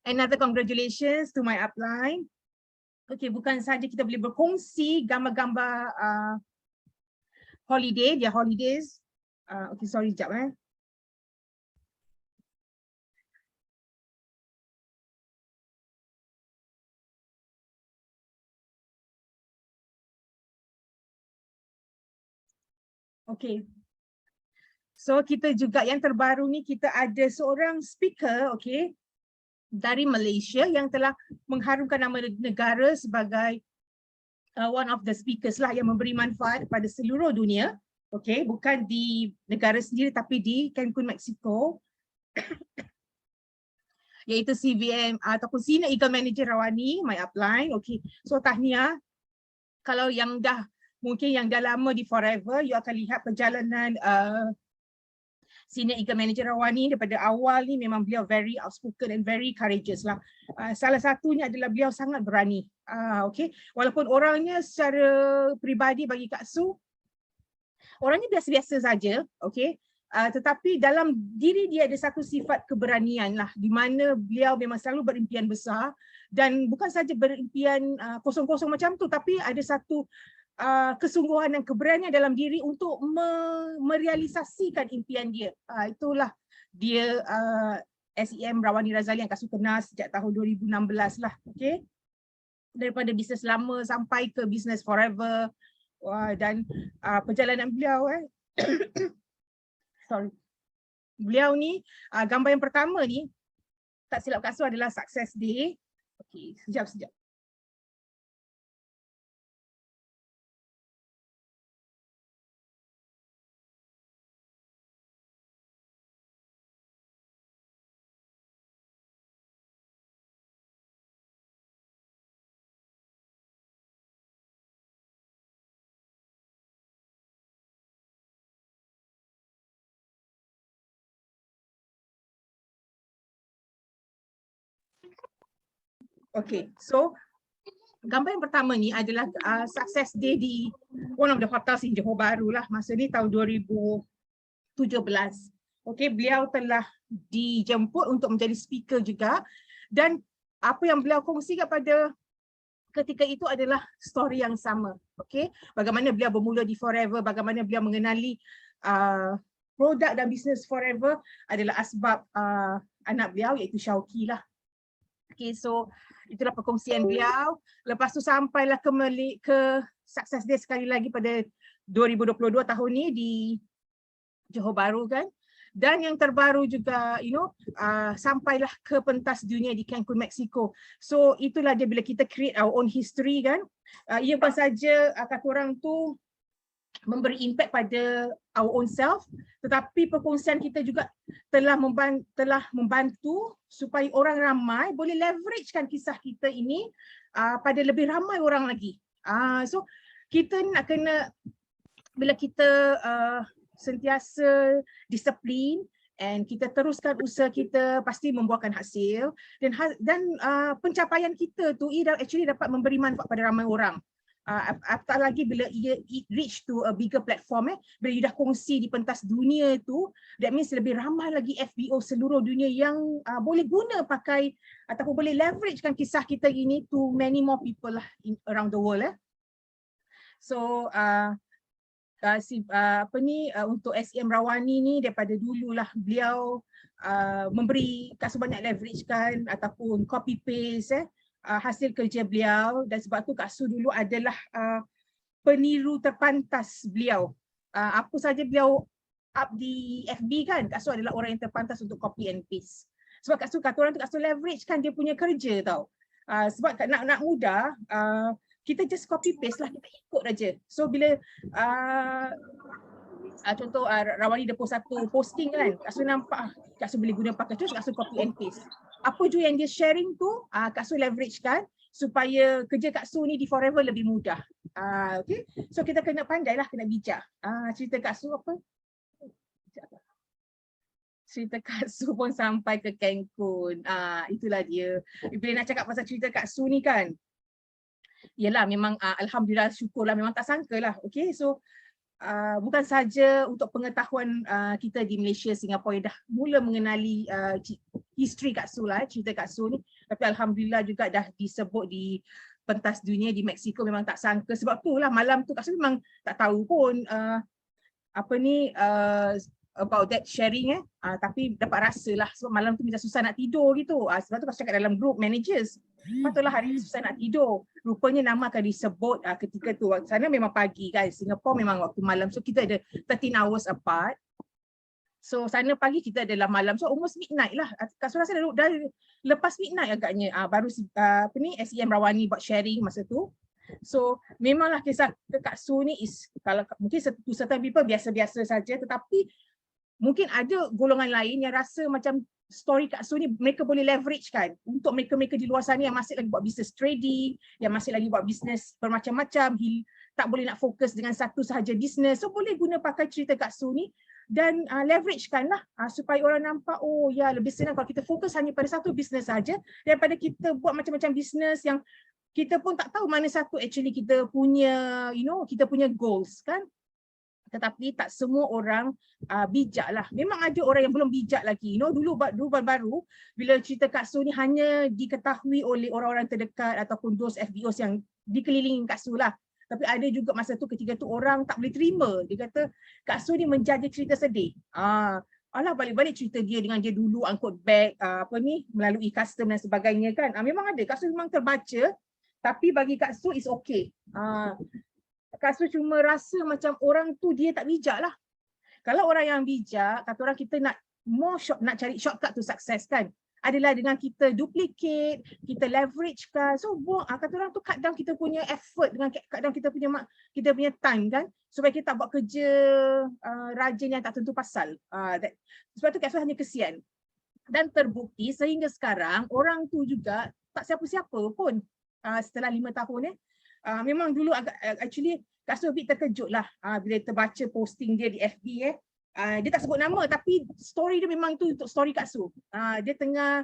Another congratulations to my upline. Okay, bukan saja kita boleh berkongsi gambar-gambar holiday, dia holidays. Okay, sorry sekejap Okay. So kita juga yang terbaru ni kita ada seorang speaker, okay, dari Malaysia yang telah mengharumkan nama negara sebagai one of the speakers lah yang memberi manfaat kepada seluruh dunia. Okay, bukan di negara sendiri tapi di Cancun, Mexico. Iaitu CVM ataupun Senior Eagle Manager Rawani, my upline. Okay, so tahniah. Kalau yang dah mungkin yang dah lama di Forever, you akan lihat perjalanan Senior Eagle Manager Rawani daripada awal ni memang beliau very outspoken and very courageous lah. Salah satunya adalah beliau sangat berani. Okay, walaupun orangnya secara peribadi bagi Kak Su, orangnya biasa-biasa saja, okay. Tetapi dalam diri dia ada satu sifat keberanian lah, di mana beliau memang selalu berimpian besar dan bukan saja berimpian kosong-kosong macam tu, tapi ada satu kesungguhan dan keberanian dalam diri untuk merealisasikan impian dia. Itulah dia SEM Rawani Razali yang Kak Su kenal sejak tahun 2016 lah, okay. Daripada bisnes lama sampai ke bisnes Forever. Dan perjalanan beliau sorry, beliau ni gambar yang pertama ni tak silap Kak Su adalah Success Day. Okey, sekejap. Okay, so gambar yang pertama ni adalah Success Day di one of the hotels in Johor Bahru lah. Masa ni tahun 2017. Okay, beliau telah dijemput untuk menjadi speaker juga. Dan apa yang beliau kongsikan pada ketika itu adalah story yang sama. Okay, bagaimana beliau bermula di Forever, bagaimana beliau mengenali produk dan bisnes Forever adalah asbab anak beliau iaitu Syauqi lah. Okay, so itulah perkongsian beliau. Lepas tu sampailah ke Success Day sekali lagi pada 2022 tahun ni di Johor Bahru kan. Dan yang terbaru juga, sampailah ke pentas dunia di Cancun, Mexico. So itulah dia bila kita create our own history kan. Ia bukan saja kata orang tu memberi impact pada our own self, tetapi perkongsian kita juga telah membantu supaya orang ramai boleh leveragekan kisah kita ini pada lebih ramai orang lagi. So kita nak kena, bila kita sentiasa disiplin and kita teruskan usaha kita, pasti membuahkan hasil dan pencapaian kita tu actually dapat memberi manfaat pada ramai orang. Apatah lagi bila it reach to a bigger platform, bila you dah kongsi di pentas dunia tu, that means lebih ramai lagi FBO seluruh dunia yang boleh guna pakai ataupun boleh leveragekan kisah kita ini to many more people lah around the world. So untuk SEM Rawani ni daripada dululah beliau memberi Kak Su banyak leveragekan ataupun copy paste hasil kerja beliau, dan sebab tu Kak Su dulu adalah peniru terpantas beliau. Apa saja beliau up di FB kan, Kak Su adalah orang yang terpantas untuk copy and paste. Sebab Kak Su kata orang tu Kak Su leverage kan dia punya kerja tau. Sebab nak mudah, kita just copy paste lah, kita ikut aja. So bila contoh Rawani dia post satu posting kan, Kak Su nampak Kak Su boleh guna pakai terus, Kak Su copy and paste. Apa je yang dia sharing tu, Kak Su leverage kan supaya kerja Kak Su ni di Forever lebih mudah. Okay, so kita kena pandai lah, kena bijak. Cerita Kak Su apa? cerita Kak Su pun sampai ke Cancun. Itulah dia. Bila nak cakap pasal cerita Kak Su ni kan, yelah memang alhamdulillah, syukurlah, memang tak sangka lah. Okay, so bukan saja untuk pengetahuan kita di Malaysia, Singapura yang dah mula mengenali history Kak Su lah, cerita Kak Su ni, tapi alhamdulillah juga dah disebut di pentas dunia di Mexico. Memang tak sangka, sebab tu lah malam tu Kak Su memang tak tahu pun about that sharing tapi dapat rasa lah sebab malam tu macam susah nak tidur gitu. Sebab tu Kak Su cakap dalam group managers, patutlah hari ni susah nak tidur. Rupanya nama akan disebut ketika tu. Sana memang pagi guys, Singapore memang waktu malam, so kita ada 13 hours apart. So sana pagi, kita adalah malam, so almost midnight lah. Kak Su rasa dah lepas midnight agaknya baru SEM Rawani buat sharing masa tu. So memanglah kisah Kak Su ni is, kalau mungkin certain people biasa-biasa saja, tetapi mungkin ada golongan lain yang rasa macam story Kak Su ni mereka boleh leverage kan untuk mereka-mereka di luar sana yang masih lagi buat business trading, yang masih lagi buat business bermacam-macam, tak boleh nak fokus dengan satu sahaja business. So boleh guna pakai cerita Kak Su ni dan leverage kan lah supaya orang nampak, oh ya, lebih senang kalau kita fokus hanya pada satu business saja daripada kita buat macam-macam business yang kita pun tak tahu mana satu actually kita punya, kita punya goals kan. Tetapi tak semua orang bijak lah. Memang ada orang yang belum bijak lagi. Dulu baru-baru bila cerita Kak Su ni hanya diketahui oleh orang-orang terdekat ataupun those FBOs yang dikelilingi Kak Su lah. Tapi ada juga masa tu ketika tu orang tak boleh terima. Dia kata Kak Su ni menjaja cerita sedih. Alah, balik-balik cerita dia dengan dia dulu angkut beg melalui custom dan sebagainya kan. Memang ada. Kak Su memang terbaca. Tapi bagi Kak Su is okay. Kak Su cuma rasa macam orang tu dia tak bijak lah. Kalau orang yang bijak, kata orang kita nak nak cari shortcut to success kan, adalah dengan kita duplicate, kita leverage kan. So kata orang tu cut down kita punya effort, dengan cut down kita punya time kan, supaya kita tak buat kerja rajin yang tak tentu pasal. Sebab tu Kak Su hanya kesian. Dan terbukti sehingga sekarang orang tu juga tak siapa-siapa pun setelah 5 tahun memang dulu actually Kak Su a bit terkejut lah bila terbaca posting dia di FB dia tak sebut nama tapi story dia memang tu untuk story Kak Su. Dia tengah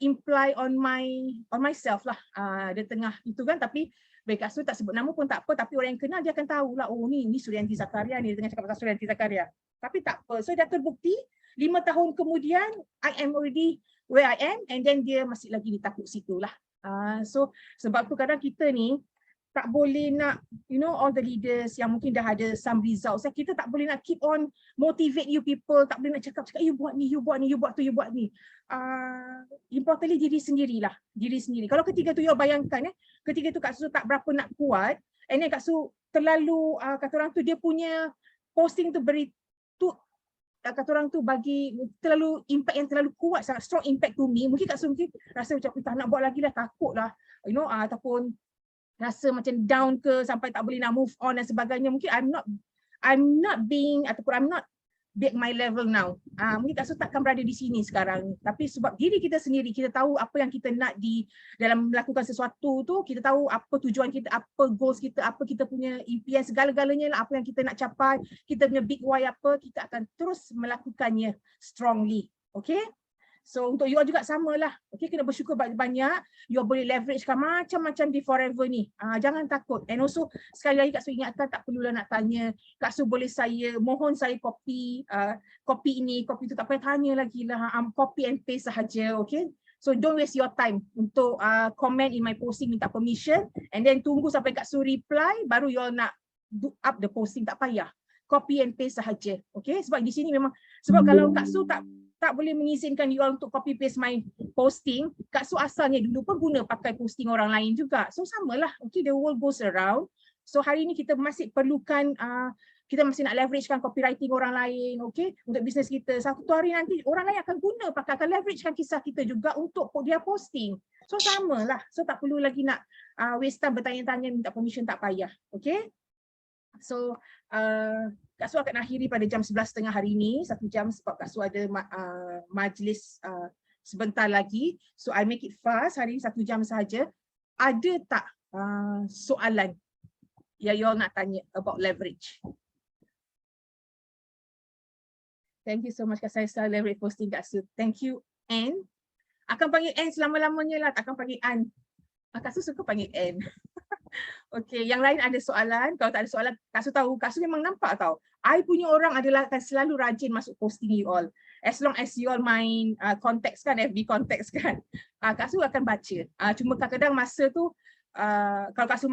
imply on myself lah, dia tengah itu kan, tapi bagi Kak Su tak sebut nama pun tak apa, tapi orang yang kenal dia akan tahu lah, oh ni Suryanti Zakaria ni, dia tengah cakap pasal Suryanti Zakaria, tapi tak apa. So dah terbukti 5 tahun kemudian I am already where I am, and then dia masih lagi ditakut situ lah. So sebab tu kadang kita ni tak boleh nak, all the leaders yang mungkin dah ada some results, kita tak boleh nak keep on motivate you people, tak boleh nak cakap you buat ni, you buat ni, you buat tu, you buat ni. Importantly diri sendirilah, diri sendiri. Kalau ketika tu you bayangkan ketika tu Kak Su tak berapa nak kuat, and then Kak Su terlalu kata orang tu dia punya posting tu kata orang tu bagi terlalu impact yang terlalu kuat, sangat strong impact to me. Mungkin Kak Su mungkin rasa macam tak nak buat lagi lah, takut lah, ataupun rasa macam down ke sampai tak boleh nak move on dan sebagainya. Mungkin I'm not being ataupun I'm not be at my level now. Mungkin Kak Su takkan berada di sini sekarang. Tapi sebab diri kita sendiri, kita tahu apa yang kita nak di dalam melakukan sesuatu tu, kita tahu apa tujuan kita, apa goals kita, apa kita punya impian, segala-galanya lah, apa yang kita nak capai, kita punya big why apa, kita akan terus melakukannya strongly. Okay? So untuk you all juga samalah. Okay, kena bersyukur banyak-banyak. You all boleh leveragekan macam-macam di Forever ni. Jangan takut. And also sekali lagi Kak Su ingatkan, tak perlulah nak tanya. Kak Su boleh mohon saya copy ini, copy itu, tak payah tanya lagi lah. Copy and paste sahaja. Okay. So don't waste your time untuk comment in my posting, minta permission. And then tunggu sampai Kak Su reply, baru you all nak do up the posting. Tak payah. Copy and paste sahaja. Okay. Sebab di sini memang, sebab kalau Kak Su tak boleh mengizinkan you all untuk copy paste my posting, Kak Su asalnya dulu pun guna pakai posting orang lain juga. So samalah, okay, the world goes around. So hari ni kita masih perlukan, kita masih nak leveragekan copywriting orang lain, okay, untuk bisnes kita. Satu hari nanti orang lain akan akan leveragekan kisah kita juga untuk dia posting. So samalah, so tak perlu lagi nak waste time bertanya-tanya, minta permission, tak payah, okay. So Kak Su akan akhiri pada jam 11.30 hari ini, 1 jam sebab Kak Su ada majlis sebentar lagi. So I make it fast, hari ini 1 jam sahaja. Ada tak soalan yang you all nak tanya about leverage? Thank you so much Kak Saisa, leverage posting Kak Su. Thank you Anne. Akan panggil Anne selama-lamanya lah, takkan panggil Anne. Kak Su suka panggil Anne. Okay, yang lain ada soalan? Kalau tak ada soalan, Kak Su tahu, Kak Su memang nampak tahu. I punya orang adalah akan selalu rajin masuk posting you all. As long as you all main konteks kan, FB konteks kan, Kak Su akan baca. Cuma kadang-kadang masa tu, kalau Kak Su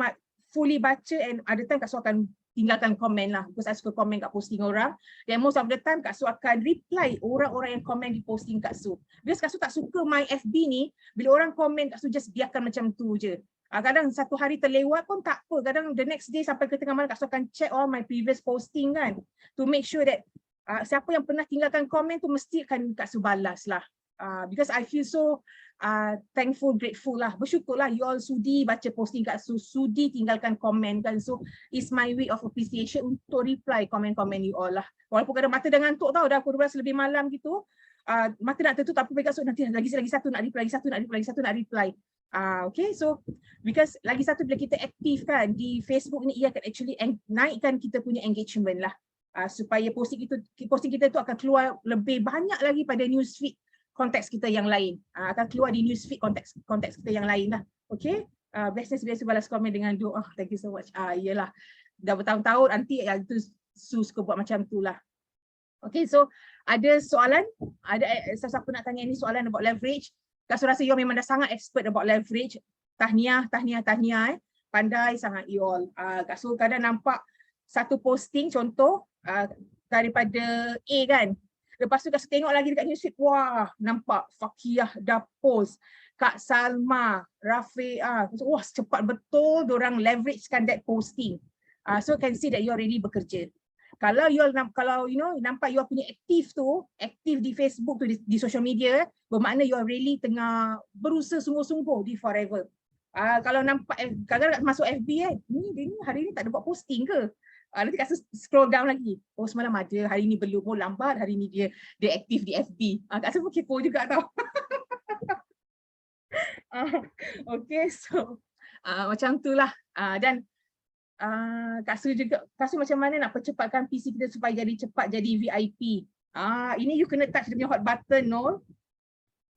fully baca and ada time Kak Su akan tinggalkan komen lah, because I suka komen kat posting orang. Dan most of the time Kak Su akan reply orang-orang yang komen di posting Kak Su. Because Kak Su tak suka my FB ni, bila orang komen Kak Su just biarkan macam tu je. Kadang satu hari terlewat pun tak apa, kadang the next day sampai ke tengah malam Kak Su akan check all my previous posting kan, to make sure that siapa yang pernah tinggalkan komen tu mesti akan Kak Su balas lah. Because I feel so thankful, grateful lah, bersyukur lah you all sudi baca posting Kak Su, sudi tinggalkan komen kan. So it's my way of appreciation untuk reply komen-komen you all lah. Walaupun kadang mata dah ngantuk tau, dah pukul 12 lebih malam gitu, mata nak tertutup tapi Kak Su nanti lagi satu nak reply, lagi satu nak reply. Okay, so because lagi satu bila kita aktif kan di Facebook ni, ia akan actually naikkan kita punya engagement lah, supaya posting kita tu akan keluar lebih banyak lagi pada newsfeed konteks kita yang lain, akan keluar di newsfeed konteks kita yang lain lah. Okay, biasa balas komen dengan doa. Thank you so much. Iyalah, dah bertahun-tahun nanti itu suka buat macam tu lah. Okay, so ada soalan? Ada siapa nak tanya ni soalan about leverage? Kak Su rasa you memang dah sangat expert about leverage. Tahniah. Pandai sangat you all. Kak Su kadang nampak satu posting contoh daripada A kan. Lepas tu Kak Su tengok lagi dekat newsfeed, wah nampak Fakiyah dah post, Kak Salma, Rafi'ah. Wah cepat betul diorang leveragekan that posting. So can see that you already bekerja. Kalau you nampak you punya aktif di Facebook tu, di social media, bermakna you really tengah berusaha sungguh-sungguh di Forever. Kalau nampak kadang-kadang masuk FB dia ni hari ni tak ada buat posting ke? Nanti Kak Su scroll down lagi. Oh semalam ada, hari ni belum, lambat hari ni dia aktif di FB. Kak Su pun kepo juga tau. Okay, so macam tu lah. Dan Kak Su macam mana nak percepatkan PC kita supaya cepat jadi VIP. Ini you kena touch dia punya hot button, no?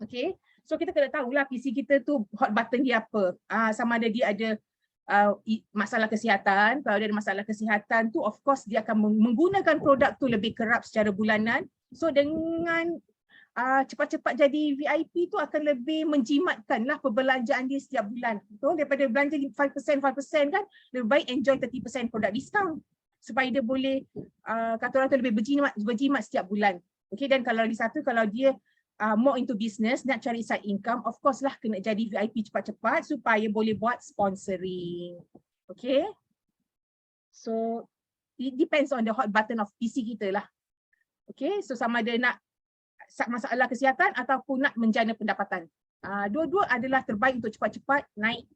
Okay, so kita kena tahulah PC kita tu hot button dia apa. Sama ada dia ada masalah kesihatan. Kalau dia ada masalah kesihatan tu, of course dia akan menggunakan produk tu lebih kerap secara bulanan. So dengan cepat-cepat jadi VIP tu akan lebih menjimatkan lah perbelanjaan dia setiap bulan. Betul? Daripada belanja 5% kan, lebih baik enjoy 30% produk diskaun supaya dia boleh kata orang tu lebih berjimat setiap bulan. Okay, dan kalau lagi satu, kalau dia more into business, nak cari side income, of course lah kena jadi VIP cepat-cepat supaya boleh buat sponsoring. Okay, so it depends on the hot button of PC kita lah. Okay, so sama ada nak masalah kesihatan ataupun nak menjana pendapatan. Dua-dua adalah terbaik untuk cepat-cepat naik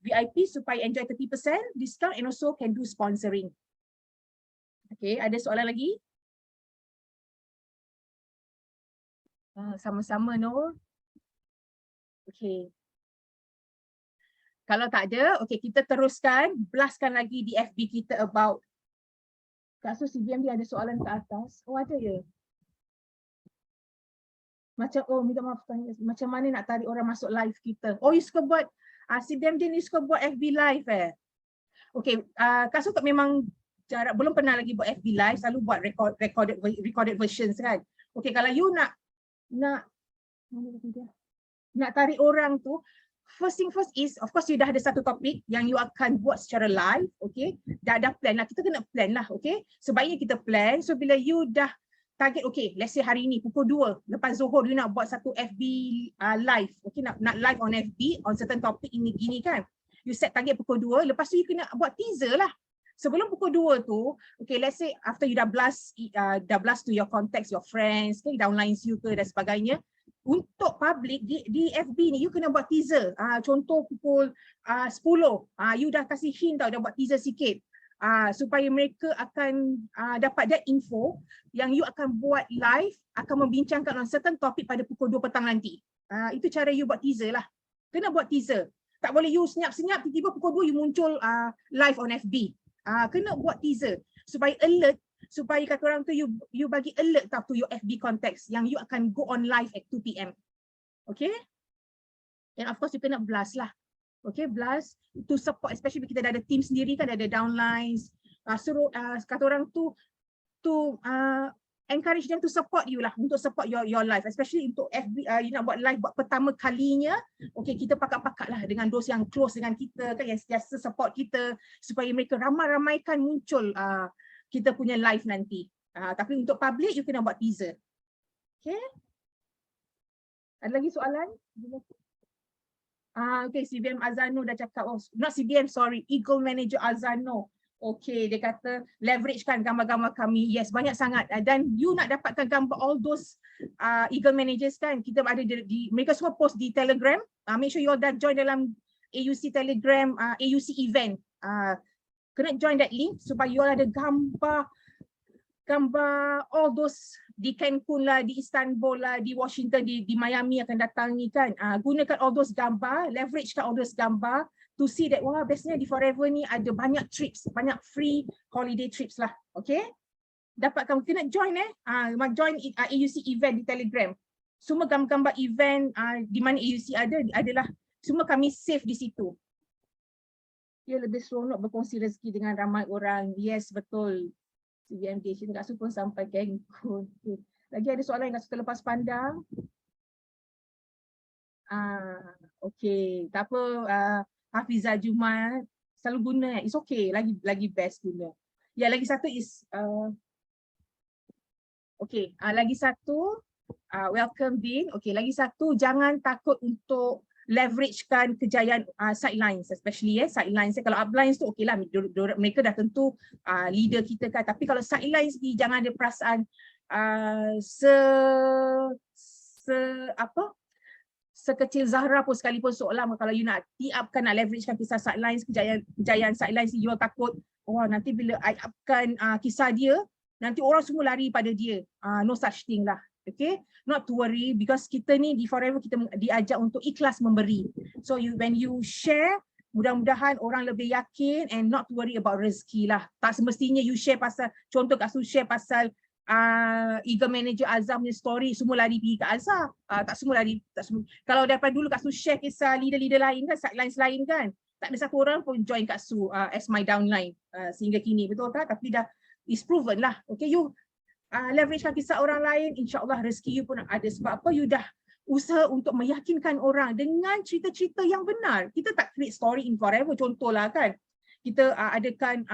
VIP supaya enjoy 30% discount and also can do sponsoring. Okay, ada soalan lagi? Sama-sama Nur. Okay. Kalau tak ada, okay, kita teruskan, blastkan lagi di FB kita about. Kak Su, CBM dia ada soalan ke atas. Oh ada ya? Minta maaf tanya, macam mana nak tarik orang masuk live kita? Oh, you suka buat CBM dia ni suka buat FB live Okay, Kak Su tak memang belum pernah lagi buat FB live, selalu buat recorded versions kan. Okay, kalau you nak tarik orang tu, first thing first is, of course you dah ada satu topik yang you akan buat secara live, okay? Dah plan lah, kita kena plan lah, okay? Sebaiknya kita plan, so bila you dah target, okay, let's say hari ni pukul 2, lepas Zuhur you nak buat satu FB live, okay, nak live on FB, on certain topic ini gini kan. You set target pukul 2, lepas tu you kena buat teaser lah. Sebelum pukul 2 tu, okay, let's say after you dah blast to your contacts, your friends, okay, downlines you ke dan sebagainya, untuk public di FB ni, you kena buat teaser. Contoh pukul 10, you dah kasih hint tau, dah buat teaser sikit. Supaya mereka akan dapat that info yang you akan buat live, akan membincangkan on certain topik pada pukul 2 petang nanti. Itu cara you buat teaser lah. Kena buat teaser. Tak boleh you senyap-senyap, tiba-tiba pukul 2 you muncul live on FB. Kena buat teaser supaya alert, supaya kata orang tu you bagi alert tau to your FB contacts yang you akan go on live at 2 PM. Okay? And of course you kena blast lah. Okay, blast to support, especially kita dah ada team sendiri kan, ada downlines. Suruh kata orang tu to encourage them to support you lah, untuk support your life, especially untuk FB, you nak buat live buat pertama kalinya. Okay, kita pakat-pakat lah dengan those yang close dengan kita kan, yang sentiasa support kita supaya mereka ramai-ramaikan muncul kita punya live nanti. Tapi untuk public you kena buat teaser. Okay, ada lagi soalan? Okay, CBM Azano dah cakap, not CBM, sorry, Eagle Manager Azano. Okay, dia kata leveragekan gambar-gambar kami. Yes, banyak sangat. Dan you nak dapatkan gambar all those Eagle Managers kan, kita ada mereka semua post di Telegram. Make sure you all dah join dalam AUC Telegram, AUC event. Kena join that link supaya you all ada gambar all those di Cancun lah, di Istanbul lah, di Washington, di Miami akan datangi kan. Gunakan all those gambar, leveragekan all those gambar to see that wah, bestnya di Forever ni ada banyak trips, banyak free holiday trips lah. Okay, dapatkan, kena join join AUC event di Telegram. Semua gambar-gambar event di mana AUC adalah semua kami save di situ. Ya, lebih seronok berkongsi rezeki dengan ramai orang. Yes, betul. CBMD, Kak Su pun sampai Cancun. Okay. Lagi ada soalan yang Kak Su terlepas pandang? Okay, tak apa. Hafizah Jumat selalu guna, it's okay, lagi best guna. Ya, lagi satu is okay, lagi satu welcome Din. Okay, lagi satu, jangan takut untuk leveragekan kejayaan sidelines, especially sidelines. Kalau uplines tu okay lah, mereka dah tentu leader kita kan, tapi kalau sidelines ni jangan ada perasaan sekecil Zahra pun sekalipun seolah kalau you nak tiapkan, nak leveragekan kisah sidelines, kejayaan sidelines, you takut wah nanti bila I upkan kisah dia nanti orang semua lari pada dia. No such thing lah. Okay, not to worry, because kita ni di Forever kita diajar untuk ikhlas memberi. So when you share, mudah-mudahan orang lebih yakin and not to worry about rezeki lah. Tak semestinya you share pasal, contoh Kak Su share pasal Eagle Manager Azam punya story, semua lari pergi ke Azam. Tak semua lari, tak semua. Kalau daripada dulu Kak Su share kisah leader-leader lain kan, sidelines lain kan, tak ada satu orang pun join Kak Su as my downline sehingga kini, betul tak? Tapi dah is proven lah. Okay, you leveragekan kisah orang lain, insyaAllah rezeki you pun ada. Sebab apa? You dah usaha untuk meyakinkan orang dengan cerita-cerita yang benar. Kita tak create story in Forever, contohlah kan. Kita adakan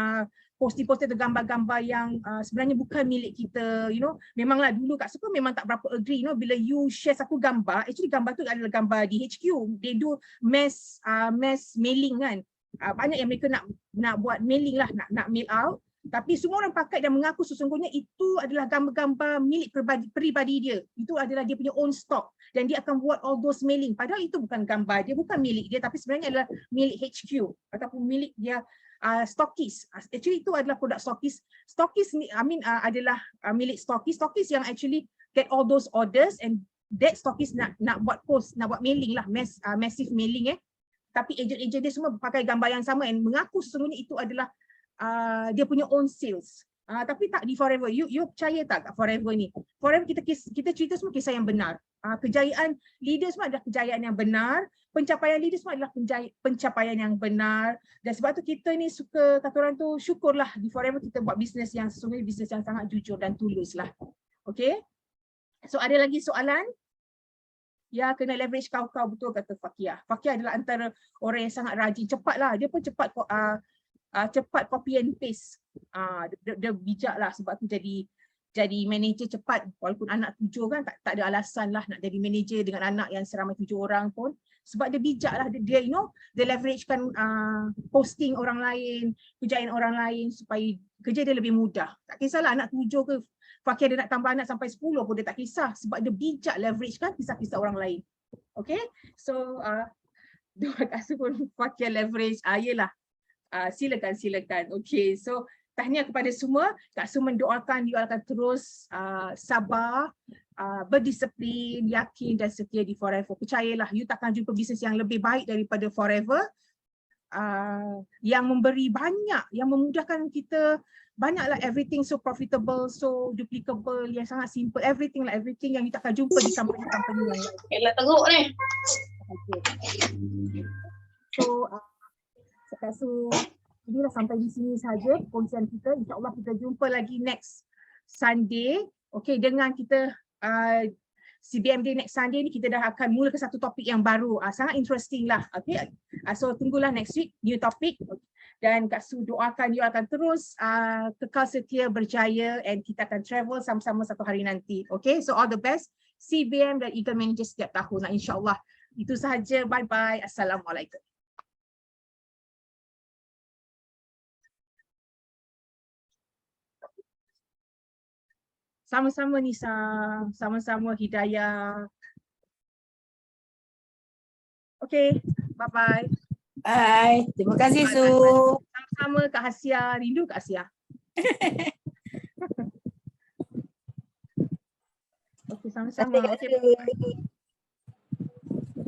posting-posting atau gambar-gambar yang sebenarnya bukan milik kita, you know. Memanglah dulu Kak Su memang tak berapa agree, you know, bila you share satu gambar, actually gambar tu adalah gambar di HQ. They do mass mailing kan. Banyak yang mereka nak buat mailing lah, nak mail out. Tapi semua orang pakai dan mengaku sesungguhnya itu adalah gambar-gambar milik peribadi dia. Itu adalah dia punya own stock. Dan dia akan buat all those mailing. Padahal itu bukan gambar dia, bukan milik dia. Tapi sebenarnya adalah milik HQ. Ataupun milik dia stockist. Actually itu adalah produk stockist. Stockist ni, adalah milik stockist. Stockist yang actually get all those orders, and that stockist nak buat post, nak buat mailing lah. Massive mailing Tapi agent-agent dia semua pakai gambar yang sama and mengaku sesungguhnya itu adalah dia punya own sales. Tapi tak di Forever. You percaya tak kat Forever ni? Forever kita cerita semua kisah yang benar. Kejayaan leader semua adalah kejayaan yang benar. Pencapaian leader semua adalah pencapaian yang benar. Dan sebab tu kita ni suka, kata orang tu, syukurlah di Forever kita buat bisnes yang sesungguhnya bisnes yang sangat jujur dan tulus lah. Okay? So ada lagi soalan? Ya, kena leverage kau betul kata Fakia. Fakia adalah antara orang yang sangat rajin. Cepat lah. Dia pun cepat copy and paste. Dia bijak lah, sebab tu jadi manager cepat. Walaupun anak 7 kan, tak ada alasan lah nak jadi manager dengan anak yang seramai 7 orang pun. Sebab dia bijak lah, dia you know, dia leveragekan posting orang lain, kejayaan orang lain supaya kerja dia lebih mudah. Tak kisahlah anak 7 ke, Fakir dia nak tambah anak sampai 10 pun dia tak kisah. Sebab dia bijak leveragekan kisah-kisah orang lain. Okay, so terima kasih pun Fakir leverage. Yelah. Silakan. Okay, so tahniah kepada semua. Kak Su mendoakan you akan terus sabar, berdisiplin, yakin dan setia di Forever. Percayalah, you takkan jumpa bisnes yang lebih baik daripada Forever. yang memberi banyak, yang memudahkan kita banyaklah, everything so profitable, so duplicable, yang sangat simple, everything yang kita akan jumpa di company-company yang lain. Elah teruk ni. Okay. So inilah sampai di sini saja perkongsian kita. InsyaAllah kita jumpa lagi next Sunday. Okay, dengan kita CBMD next Sunday ni kita dah akan mula ke satu topik yang baru. Sangat interesting lah. Okay. So tunggulah next week new topic. Dan Kak Su doakan you akan terus kekal setia berjaya, and kita akan travel sama-sama satu hari nanti. Okay, so all the best. CBM dan Eagle Manager setiap tahun. InsyaAllah. Itu sahaja. Bye-bye. Assalamualaikum. Sama-sama Nisa, sama-sama Hidayah. Okay, bye-bye. Bye. Terima kasih, Su. Sama-sama Kak Hasia, rindu Kak Hasia. Okay, sama-sama. Terima kasih.